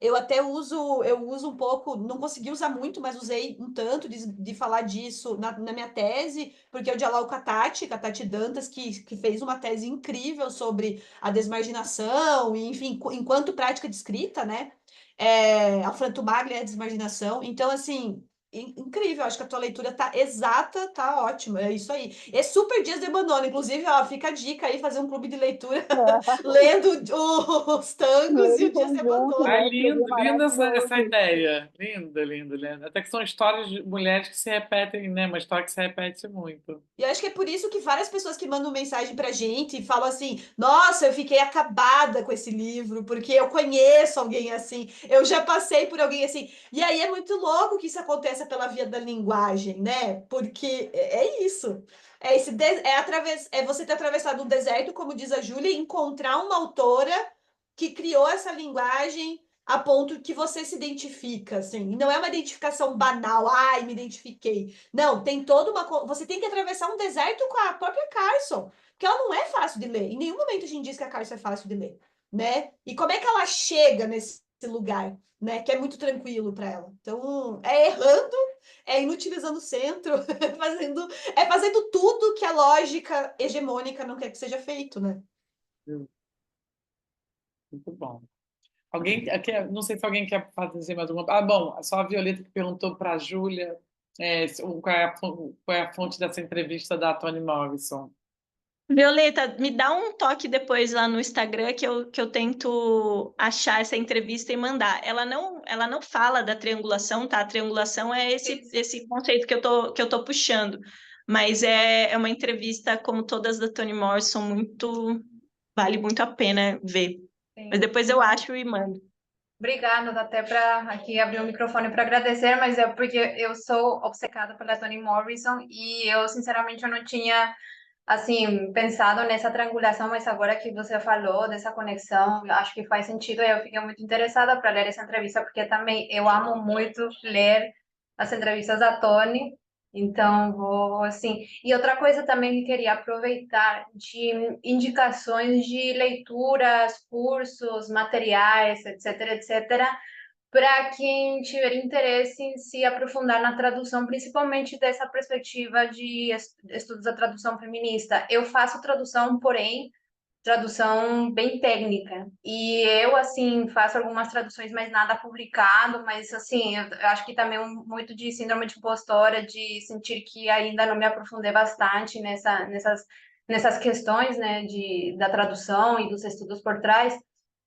Eu uso um pouco, não consegui usar muito, mas usei um tanto de falar disso na minha tese, porque eu dialogo com a Tati Dantas, que fez uma tese incrível sobre a desmarginação, e, enfim, enquanto prática de escrita, né? A Franto Maglia é a desmarginação. Então, assim, incrível, acho que a tua leitura tá exata, tá ótima, é isso aí. É super Dias de Abandono, inclusive, ó, fica a dica aí, fazer um clube de leitura, lendo os tangos e o Dias de Junto, Abandono. Ai, né? lindo, Seria linda essa maravilhoso. ideia. Linda, linda, linda. Até que são histórias de mulheres que se repetem, né? Uma história que se repete muito. E eu acho que é por isso que várias pessoas que mandam mensagem pra gente e falam assim: nossa, eu fiquei acabada com esse livro, porque eu conheço alguém assim, eu já passei por alguém assim. E aí é muito louco que isso aconteça pela via da linguagem, né? Porque é isso. É você ter atravessado um deserto, como diz a Júlia, e encontrar uma autora que criou essa linguagem a ponto que você se identifica, assim. E não é uma identificação banal, ai, me identifiquei. Não, tem toda uma. Você tem que atravessar um deserto com a própria Carson, porque ela não é fácil de ler. Em nenhum momento a gente diz que a Carson é fácil de ler, né? E como é que ela chega nesse lugar, né? Que é muito tranquilo para ela. Então, é errando, é inutilizando o centro, fazendo tudo que a lógica hegemônica não quer que seja feito, né? Muito bom. Alguém quer, não sei se alguém quer fazer mais alguma. Ah, bom, só a Violeta que perguntou para a Júlia qual é a fonte dessa entrevista da Toni Morrison. Violeta, me dá um toque depois lá no Instagram que eu tento achar essa entrevista e mandar. Ela não fala da triangulação, tá? A triangulação é esse conceito que eu tô puxando. Mas é uma entrevista, como todas da Toni Morrison, vale muito a pena ver. Sim. Mas depois eu acho e mando. Obrigada, dá até para aqui abrir o microfone para agradecer, mas é porque eu sou obcecada pela Toni Morrison e eu, sinceramente, eu não tinha, assim, pensado nessa triangulação, mas agora que você falou dessa conexão, acho que faz sentido e eu fiquei muito interessada para ler essa entrevista, porque também eu amo muito ler as entrevistas da Toni. Então, vou assim. E outra coisa também que queria aproveitar de indicações de leituras, cursos, materiais, etc., para quem tiver interesse em se aprofundar na tradução, principalmente dessa perspectiva de estudos da tradução feminista. Eu faço tradução, porém, tradução bem técnica. E eu, assim, faço algumas traduções, mas nada publicado, mas, assim, eu acho que também muito de síndrome de impostora, de sentir que ainda não me aprofundei bastante nessas questões, né, da tradução e dos estudos por trás.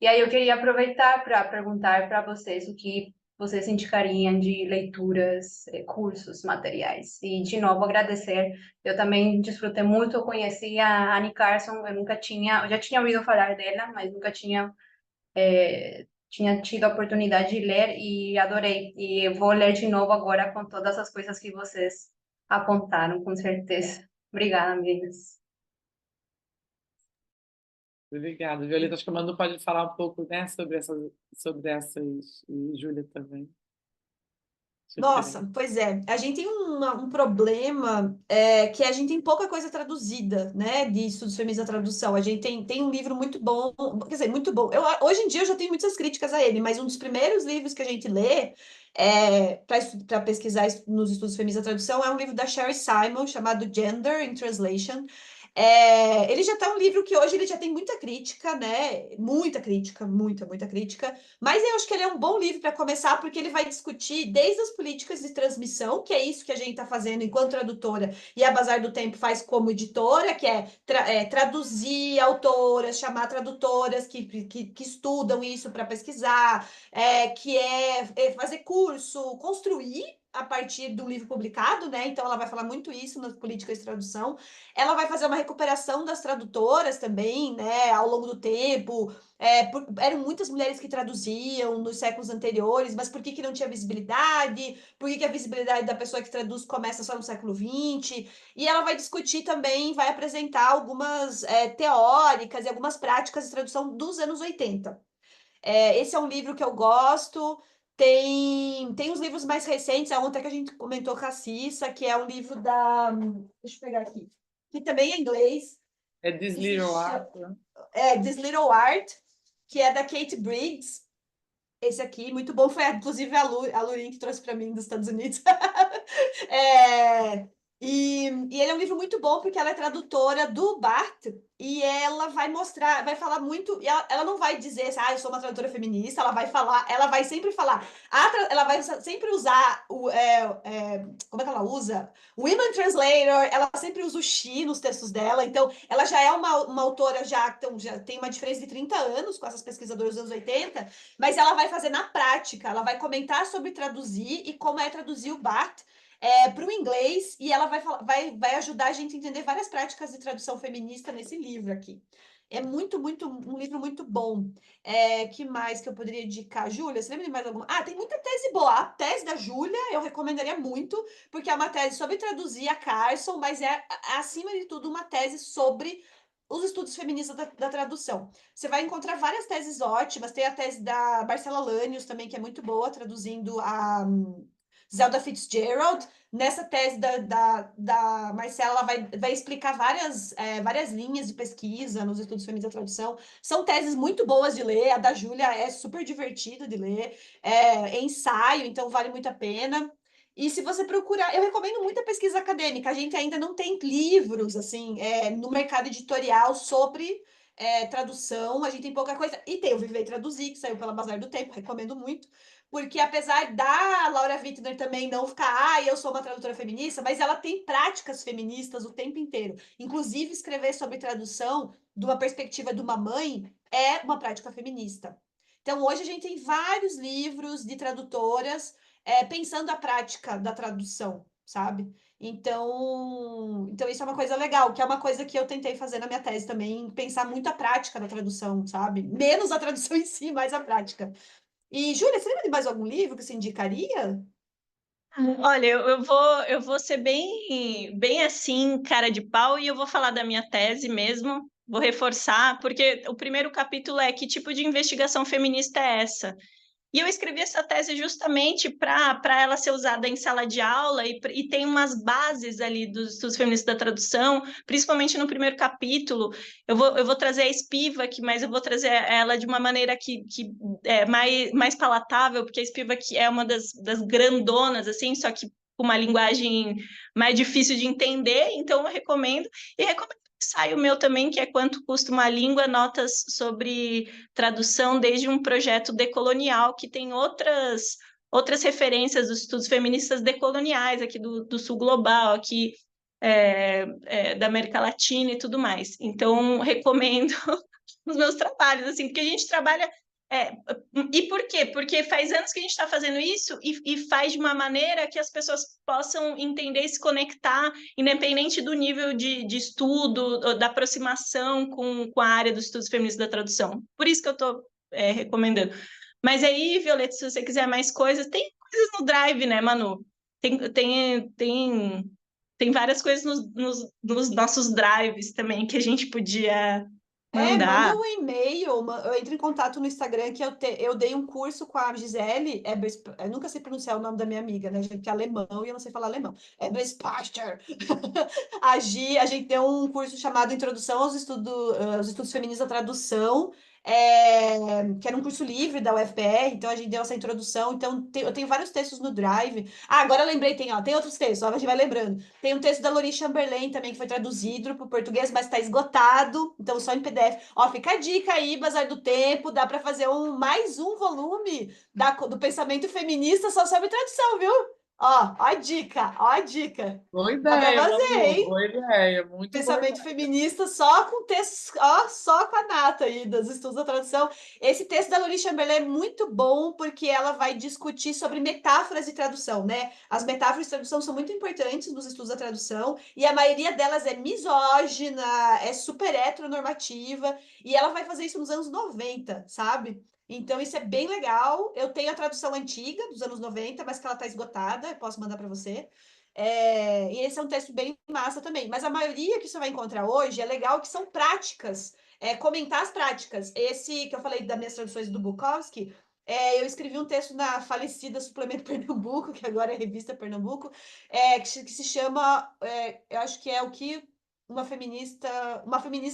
E aí eu queria aproveitar para perguntar para vocês o que vocês indicariam de leituras, cursos, materiais. E, de novo, agradecer. Eu também desfrutei muito, eu conheci a Annie Carson, eu já tinha ouvido falar dela, mas nunca tinha tido a oportunidade de ler e adorei. E eu vou ler de novo agora com todas as coisas que vocês apontaram, com certeza. Obrigada, meninas. Obrigada, Violeta. Acho que a Manu pode falar um pouco, né, sobre essas, e Júlia também. Nossa, pois é. A gente tem um problema que a gente tem pouca coisa traduzida, né? De estudos feministas da tradução. A gente tem um livro muito bom, quer dizer, muito bom. Hoje em dia eu já tenho muitas críticas a ele, mas um dos primeiros livros que a gente lê para pesquisar nos estudos feministas da tradução é um livro da Sherry Simon chamado Gender in Translation. Ele já tá um livro que hoje ele já tem muita crítica, né? Muita crítica, muita crítica. Mas eu acho que ele é um bom livro para começar, porque ele vai discutir desde as políticas de transmissão, que é isso que a gente está fazendo enquanto tradutora, e a Bazar do Tempo faz como editora, que é, traduzir autoras, chamar tradutoras que estudam isso para pesquisar, que é fazer curso, construir a partir do livro publicado, né? Então ela vai falar muito isso nas políticas de tradução. Ela vai fazer uma recuperação das tradutoras também, né? Ao longo do tempo. Eram muitas mulheres que traduziam nos séculos anteriores, mas por que que não tinha visibilidade? Por que que a visibilidade da pessoa que traduz começa só no século XX? E ela vai discutir também, vai apresentar algumas teóricas e algumas práticas de tradução dos anos 80. Esse é um livro que eu gosto. Tem uns livros mais recentes, a ontem que a gente comentou com a Cissa, que é um livro da. Deixa eu pegar aqui. Que também é inglês. É This Little Art, né? This Little Art, que é da Kate Briggs. Esse aqui, muito bom. Foi, inclusive, a Lurin que trouxe para mim dos Estados Unidos. E ele é um livro muito bom porque ela é tradutora do Barthes e ela vai mostrar, vai falar muito, e ela não vai dizer, eu sou uma tradutora feminista, ela vai sempre falar, ela vai sempre usar como é que ela usa? Women Translator, ela sempre usa o she nos textos dela, então ela já é uma autora, já tem uma diferença de 30 anos com essas pesquisadoras dos anos 80, mas ela vai fazer na prática, ela vai comentar sobre traduzir e como é traduzir o Barthes para o inglês, e ela vai ajudar a gente a entender várias práticas de tradução feminista nesse livro aqui. É um livro muito bom. Que mais que eu poderia indicar? Júlia, você lembra de mais alguma? Tem muita tese boa. A tese da Júlia eu recomendaria muito, porque é uma tese sobre traduzir a Carson, mas acima de tudo, uma tese sobre os estudos feministas da tradução. Você vai encontrar várias teses ótimas. Tem a tese da Marcela Lanius também, que é muito boa, traduzindo a Zelda Fitzgerald. Nessa tese da Marcela, ela vai explicar várias linhas de pesquisa nos estudos feministas da tradução. São teses muito boas de ler. A da Júlia é super divertida de ler. É ensaio, então vale muito a pena. E se você procurar, eu recomendo muita pesquisa acadêmica. A gente ainda não tem livros assim no mercado editorial sobre tradução. A gente tem pouca coisa. E tem o Viver e Traduzir, que saiu pela Bazar do Tempo, recomendo muito. Porque apesar da Laura Wittner também não ficar, eu sou uma tradutora feminista, mas ela tem práticas feministas o tempo inteiro. Inclusive, escrever sobre tradução de uma perspectiva de uma mãe é uma prática feminista. Então, hoje a gente tem vários livros de tradutoras pensando a prática da tradução, sabe? Então, isso é uma coisa legal, que é uma coisa que eu tentei fazer na minha tese também, pensar muito a prática da tradução, sabe? Menos a tradução em si, mais a prática. E, Júlia, você lembra de mais algum livro que você indicaria? Olha, eu vou ser bem assim, cara de pau, e eu vou falar da minha tese mesmo, vou reforçar, porque o primeiro capítulo é que tipo de investigação feminista é essa? E eu escrevi essa tese justamente para ela ser usada em sala de aula e tem umas bases ali dos estudos feministas da tradução, principalmente no primeiro capítulo. Eu vou trazer a Spivak, mas eu vou trazer ela de uma maneira que é mais palatável, porque a Spivak é uma das grandonas, assim, só que com uma linguagem mais difícil de entender, então eu recomendo. E recomendo ensaio meu também, que é Quanto Custa uma Língua, notas sobre tradução desde um projeto decolonial, que tem outras referências dos estudos feministas decoloniais aqui do Sul Global, aqui da América Latina e tudo mais. Então, recomendo os meus trabalhos, assim, porque a gente trabalha... e por quê? Porque faz anos que a gente está fazendo isso e faz de uma maneira que as pessoas possam entender e se conectar, independente do nível de estudo, da aproximação com a área dos estudos feministas da tradução. Por isso que eu estou recomendando. Mas aí, Violeta, se você quiser mais coisas, tem coisas no Drive, né, Manu? Tem várias coisas nos nossos drives também que a gente podia Manda mandar. um e-mail, eu entro em contato no Instagram que eu dei um curso com a Gisele, eu nunca sei pronunciar o nome da minha amiga, né, gente, que é alemão e eu não sei falar alemão. É Pastor. A gente deu um curso chamado Introdução aos Estudos Femininos da Tradução, que era um curso livre da UFPR, então a gente deu essa introdução, então eu tenho vários textos no Drive. Ah, agora eu lembrei, tem outros textos, ó, a gente vai lembrando. Tem um texto da Lori Chamberlain também, que foi traduzido para o português, mas está esgotado, então só em PDF. Ó, fica a dica aí, Bazar do Tempo, dá para fazer mais um volume do pensamento feminista só sobre tradução, viu? Ó a dica, ó a dica. Boa Dá para ideia, fazer, Manu, hein? boa ideia, muito boa Pensamento ideia. feminista só com textos, ó, só com a nata aí dos estudos da tradução. Esse texto da Lori Chamberlain é muito bom porque ela vai discutir sobre metáforas de tradução, né? As metáforas de tradução são muito importantes nos estudos da tradução e a maioria delas é misógina, é super heteronormativa e ela vai fazer isso nos anos 90, sabe? Então isso é bem legal. Eu tenho a tradução antiga dos anos 90, mas que ela tá esgotada, eu posso mandar para você. E esse é um texto bem massa também. Mas a maioria que você vai encontrar hoje é legal que são práticas, comentar as práticas. Esse que eu falei das minhas traduções do Bukowski, eu escrevi um texto na falecida Suplemento Pernambuco, que agora é Revista Pernambuco, que se chama, eu acho que é o que uma feminista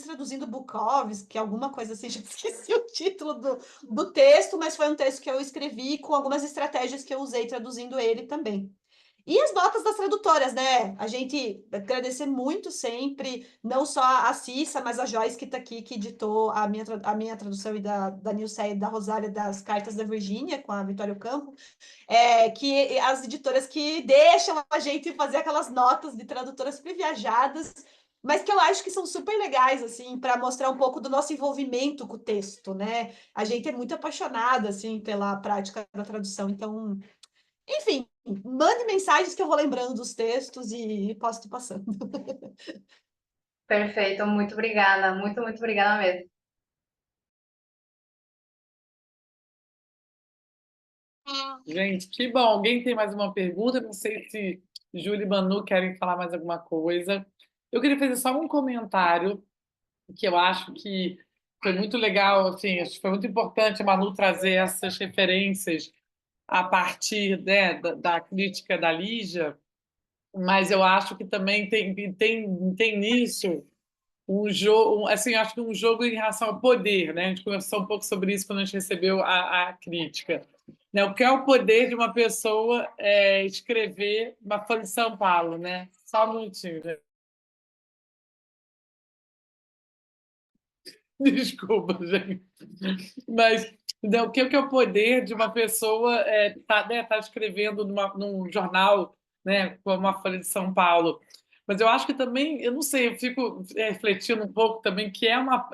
traduzindo Bukowski, alguma coisa assim, já esqueci o título do texto, mas foi um texto que eu escrevi com algumas estratégias que eu usei traduzindo ele também. E as notas das tradutoras, né? A gente agradecer muito sempre, não só a Cissa, mas a Joyce que está aqui, que editou a minha tradução e da Nilce e da Rosália das Cartas da Virgínia, com a Vitória Ocampo, que as editoras que deixam a gente fazer aquelas notas de tradutoras priviajadas, mas que eu acho que são super legais, assim, para mostrar um pouco do nosso envolvimento com o texto, né? A gente é muito apaixonada, assim, pela prática da tradução, então... Enfim, mande mensagens que eu vou lembrando dos textos e posso te passando. Perfeito, muito obrigada, muito obrigada mesmo. Gente, que bom. Alguém tem mais uma pergunta? Não sei se Júlia e Manu querem falar mais alguma coisa. Eu queria fazer só um comentário que eu acho que foi muito legal, assim, acho que foi muito importante a Manu trazer essas referências a partir, né, da crítica da Lígia, mas eu acho que também tem nisso um jogo, assim, acho que um jogo em relação ao poder, né? A gente conversou um pouco sobre isso quando a gente recebeu a crítica. Né? O que é o poder de uma pessoa escrever uma Folha de São Paulo, né? Só um minutinho, né? Desculpa, gente. Mas né, o que é o poder de uma pessoa tá escrevendo num jornal, né, como a Folha de São Paulo? Mas eu acho que também, eu não sei, eu fico refletindo um pouco também que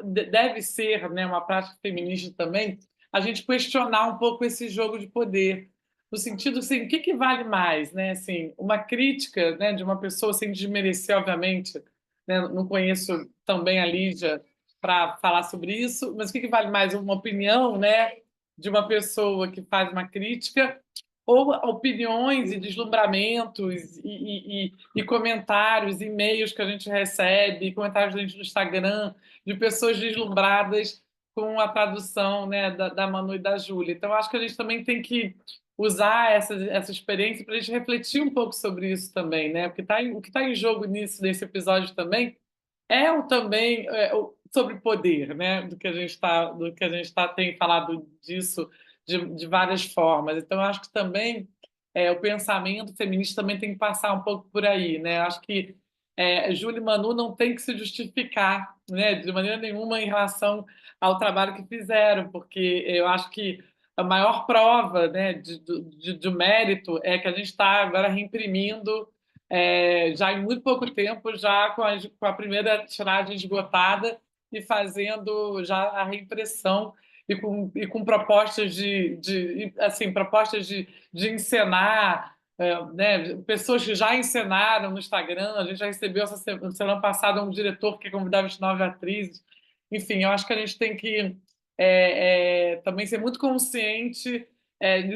deve ser, né, uma prática feminista também, a gente questionar um pouco esse jogo de poder, no sentido assim, o que vale mais, né? Assim, uma crítica, né, de uma pessoa sem desmerecer, obviamente, né, não conheço tão bem a Lígia para falar sobre isso, mas o que vale mais, uma opinião, né, de uma pessoa que faz uma crítica ou opiniões e deslumbramentos e comentários, e-mails que a gente recebe, comentários da gente no Instagram, de pessoas deslumbradas com a tradução, né, da Manu e da Júlia. Então, acho que a gente também tem que usar essa experiência para a gente refletir um pouco sobre isso também, né? Porque o que está em jogo nesse episódio também também sobre poder, né? Do que a gente tem falado disso de várias formas. Então, eu acho que também o pensamento feminista também tem que passar um pouco por aí, né? Eu acho que Júlia e Manu não tem que se justificar, né, de maneira nenhuma em relação ao trabalho que fizeram, porque eu acho que a maior prova, né, de mérito é que a gente está agora reimprimindo já em muito pouco tempo, já com a primeira tiragem esgotada e fazendo já a reimpressão e com propostas assim, propostas de encenar né, pessoas que já encenaram no Instagram. A gente já recebeu essa semana passada um diretor que convidava 29 atrizes. Enfim, eu acho que a gente tem que também ser muito consciente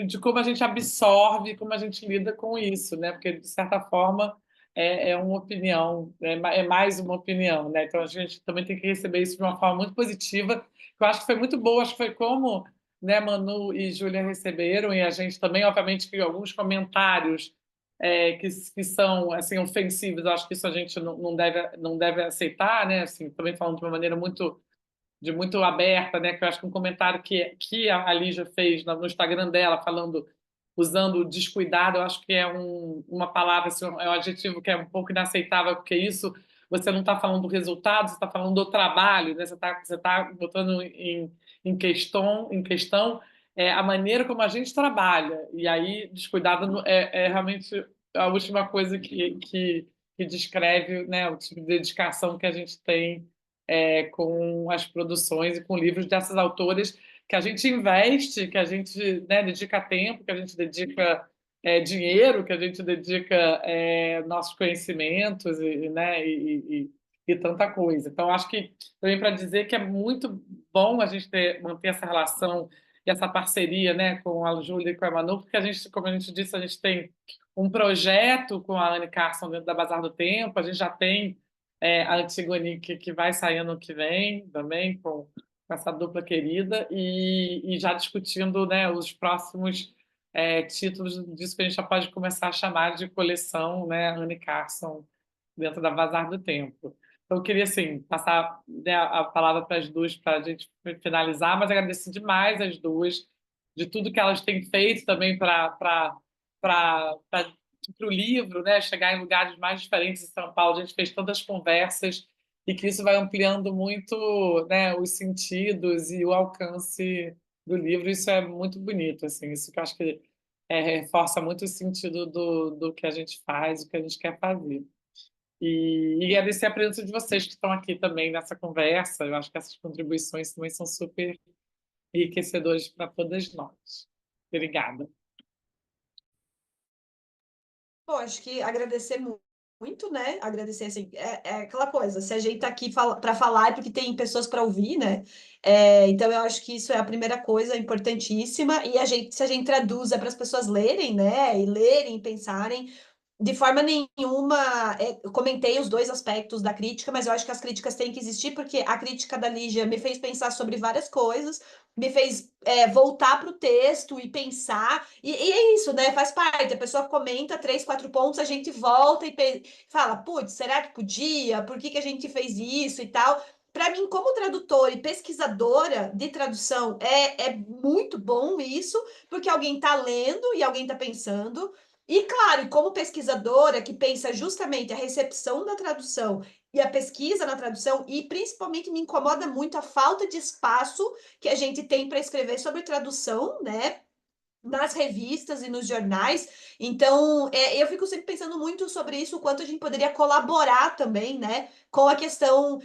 de como a gente absorve, como a gente lida com isso, né? Porque, de certa forma, é uma opinião, é mais uma opinião, né? Então, a gente também tem que receber isso de uma forma muito positiva, que eu acho que foi muito boa, acho que foi como, né, Manu e Júlia receberam, e a gente também, obviamente, que alguns comentários que são assim ofensivos, acho que isso a gente não deve aceitar, né? Assim, também falando de uma maneira muito aberta, né? Que eu acho que um comentário que a Lígia fez no Instagram dela, usando descuidado, eu acho que é uma palavra, assim, é um adjetivo que é um pouco inaceitável, porque isso você não está falando do resultado, você está falando do trabalho, né? Você tá botando em questão a maneira como a gente trabalha. E aí, descuidado é realmente a última coisa que descreve, né, o tipo de dedicação que a gente tem com as produções e com livros dessas autoras que a gente investe, que a gente, né, dedica tempo, que a gente dedica dinheiro, que a gente dedica nossos conhecimentos né, e tanta coisa. Então, acho que também para dizer que é muito bom a gente manter essa relação e essa parceria, né, com a Júlia e com a Manu, porque a gente, como a gente disse, a gente tem um projeto com a Anne Carson dentro da Bazar do Tempo, a gente já tem a Antigone que vai sair ano que vem também, com essa dupla querida, e já discutindo, né, os próximos títulos disso que a gente já pode começar a chamar de coleção, né, Anne Carson, dentro da Bazar do Tempo. Então, eu queria, assim, passar, né, a palavra para as duas para a gente finalizar, mas agradecer demais as duas, de tudo que elas têm feito também para o livro, né, chegar em lugares mais diferentes em São Paulo. A gente fez tantas conversas e que isso vai ampliando muito, né, os sentidos e o alcance do livro. Isso é muito bonito, assim, isso que eu acho que reforça muito o sentido do que a gente faz, o que a gente quer fazer. E agradecer a presença de vocês que estão aqui também nessa conversa. Eu acho que essas contribuições também são super enriquecedoras para todas nós. Obrigada. Pô, acho que agradecer muito, né? Agradecer, assim, é aquela coisa, se a gente tá aqui para falar é porque tem pessoas para ouvir, né? Então, eu acho que isso é a primeira coisa importantíssima, e se a gente traduz é para as pessoas lerem, né? E lerem, pensarem. De forma nenhuma, eu comentei os dois aspectos da crítica, mas eu acho que as críticas têm que existir, porque a crítica da Lígia me fez pensar sobre várias coisas, me fez voltar para o texto e pensar, e é isso, né? Faz parte. A pessoa comenta 3, 4 pontos, a gente volta e fala, putz, será que podia? Por que a gente fez isso e tal? Para mim, como tradutora e pesquisadora de tradução, é muito bom isso, porque alguém está lendo e alguém está pensando. E, claro, como pesquisadora que pensa justamente a recepção da tradução e a pesquisa na tradução, e principalmente me incomoda muito a falta de espaço que a gente tem para escrever sobre tradução, né? Nas revistas e nos jornais. Então, eu fico sempre pensando muito sobre isso, o quanto a gente poderia colaborar também, né, com a questão,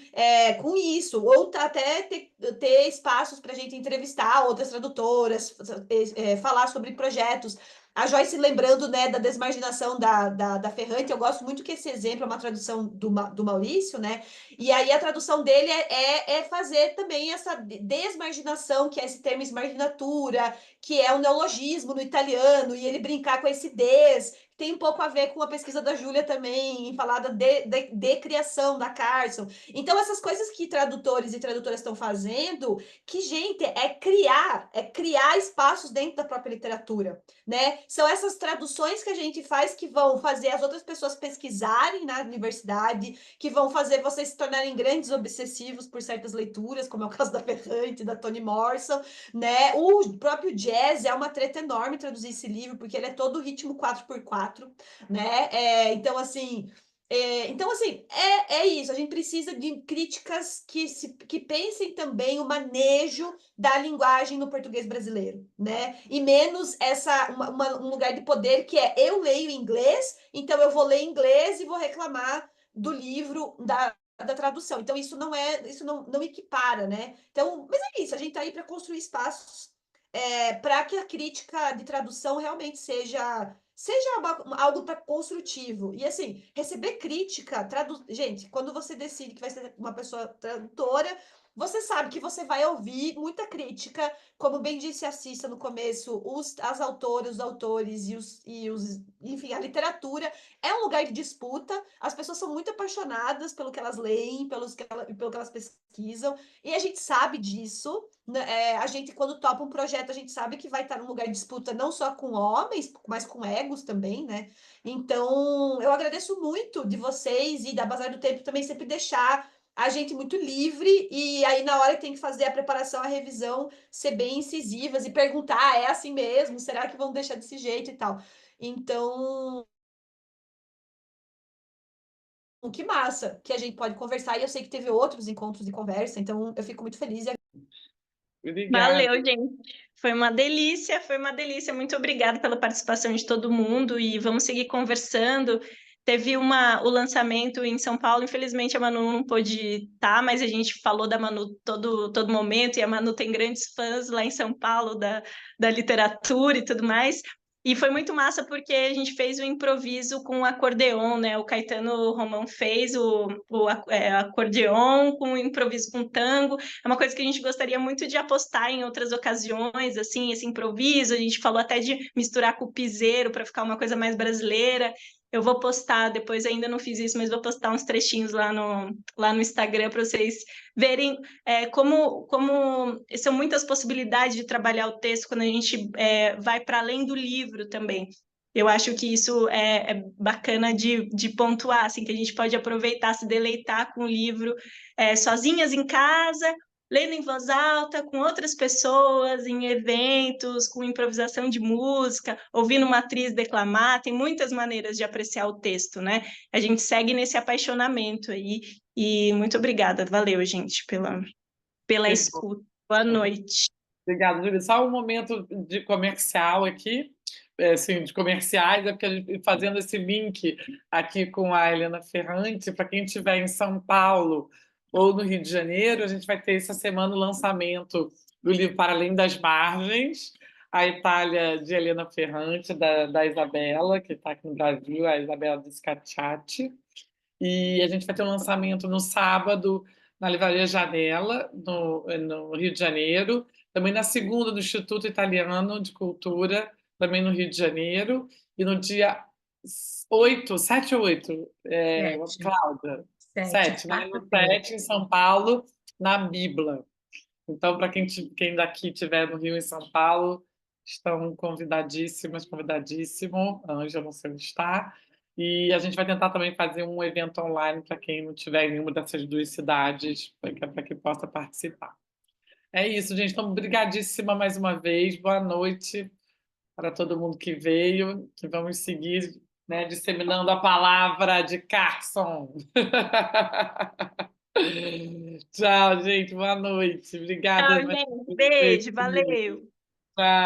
com isso, ou até ter espaços para a gente entrevistar outras tradutoras, falar sobre projetos. A Joyce lembrando, né, da desmarginação da Ferrante, eu gosto muito que esse exemplo é uma tradução do Maurício, né, e aí a tradução dele é fazer também essa desmarginação, que é esse termo esmarginatura, que é um neologismo no italiano, e ele brincar com esse des, tem um pouco a ver com a pesquisa da Júlia também, em falar da decriação da Carson. Então, essas coisas que tradutores e tradutoras estão fazendo, que, gente, é criar espaços dentro da própria literatura, né? São essas traduções que a gente faz que vão fazer as outras pessoas pesquisarem na universidade, que vão fazer vocês se tornarem grandes obsessivos por certas leituras, como é o caso da Ferrante, da Toni Morrison, né? O próprio jazz é uma treta enorme traduzir esse livro, porque ele é todo ritmo 4x4, né? Então, assim, Então, assim, é isso. A gente precisa de críticas que pensem também o manejo da linguagem no português brasileiro, né? E menos um lugar de poder que é eu leio inglês, então eu vou ler inglês e vou reclamar do livro da tradução. Então, isso não equipara, né? Então, mas é isso, a gente está aí para construir espaços para que a crítica de tradução realmente seja algo construtivo. E assim, receber crítica, gente, quando você decide que vai ser uma pessoa tradutora, você sabe que você vai ouvir muita crítica, como bem disse a Cissa no começo, as autoras, os autores enfim, a literatura é um lugar de disputa, as pessoas são muito apaixonadas pelo que elas leem, pelo que elas pesquisam, e a gente sabe disso, né? A gente, quando topa um projeto, a gente sabe que vai estar num lugar de disputa não só com homens, mas com egos também, né? Então, eu agradeço muito de vocês e da Bazar do Tempo também sempre deixar a gente muito livre e aí na hora que tem que fazer a preparação, a revisão, ser bem incisivas e perguntar, é assim mesmo? Será que vão deixar desse jeito e tal? Então, que massa que a gente pode conversar e eu sei que teve outros encontros de conversa, então eu fico muito feliz. Obrigada. Valeu, gente. Foi uma delícia, foi uma delícia. Muito obrigada pela participação de todo mundo e vamos seguir conversando. Teve o lançamento em São Paulo, infelizmente a Manu não pôde estar, mas a gente falou da Manu todo momento, e a Manu tem grandes fãs lá em São Paulo da literatura e tudo mais. E foi muito massa porque a gente fez o improviso com o acordeon, né? O Caetano Romão fez o acordeon com o improviso com tango. É uma coisa que a gente gostaria muito de apostar em outras ocasiões, assim, esse improviso. A gente falou até de misturar com o piseiro para ficar uma coisa mais brasileira. Eu vou postar, depois ainda não fiz isso, mas vou postar uns trechinhos lá no Instagram para vocês verem como são muitas possibilidades de trabalhar o texto quando a gente vai para além do livro também. Eu acho que isso é bacana de pontuar, assim, que a gente pode aproveitar, se deleitar com o livro sozinhas em casa, lendo em voz alta, com outras pessoas, em eventos, com improvisação de música, ouvindo uma atriz declamar, tem muitas maneiras de apreciar o texto, né? A gente segue nesse apaixonamento aí, e muito obrigada, valeu, gente, pela escuta. Boa noite. Obrigada, Júlia. Só um momento de comercial aqui, assim, de comerciais, é porque a gente fazendo esse link aqui com a Helena Ferrante, para quem estiver em São Paulo ou no Rio de Janeiro, a gente vai ter essa semana o lançamento do livro Para Além das Margens, a Itália de Helena Ferrante, da Isabela, que está aqui no Brasil, a Isabela Descacciati. E a gente vai ter um lançamento no sábado na Livraria Janela, no Rio de Janeiro, também na segunda no Instituto Italiano de Cultura, também no Rio de Janeiro, e no dia 7 ou 8, Cláudia? 7, né? No 7 em São Paulo, na Bibla. Então, para quem daqui estiver no Rio e São Paulo, estão convidadíssimas, convidadíssimo. Ângela, não sei onde está. E a gente vai tentar também fazer um evento online para quem não estiver em nenhuma dessas duas cidades, para que possa participar. É isso, gente. Então, obrigadíssima mais uma vez. Boa noite para todo mundo que veio, que vamos seguir, né, disseminando a palavra de Carson. Tchau, gente. Boa noite. Obrigada. Tchau, gente. Beijo, valeu. Tchau.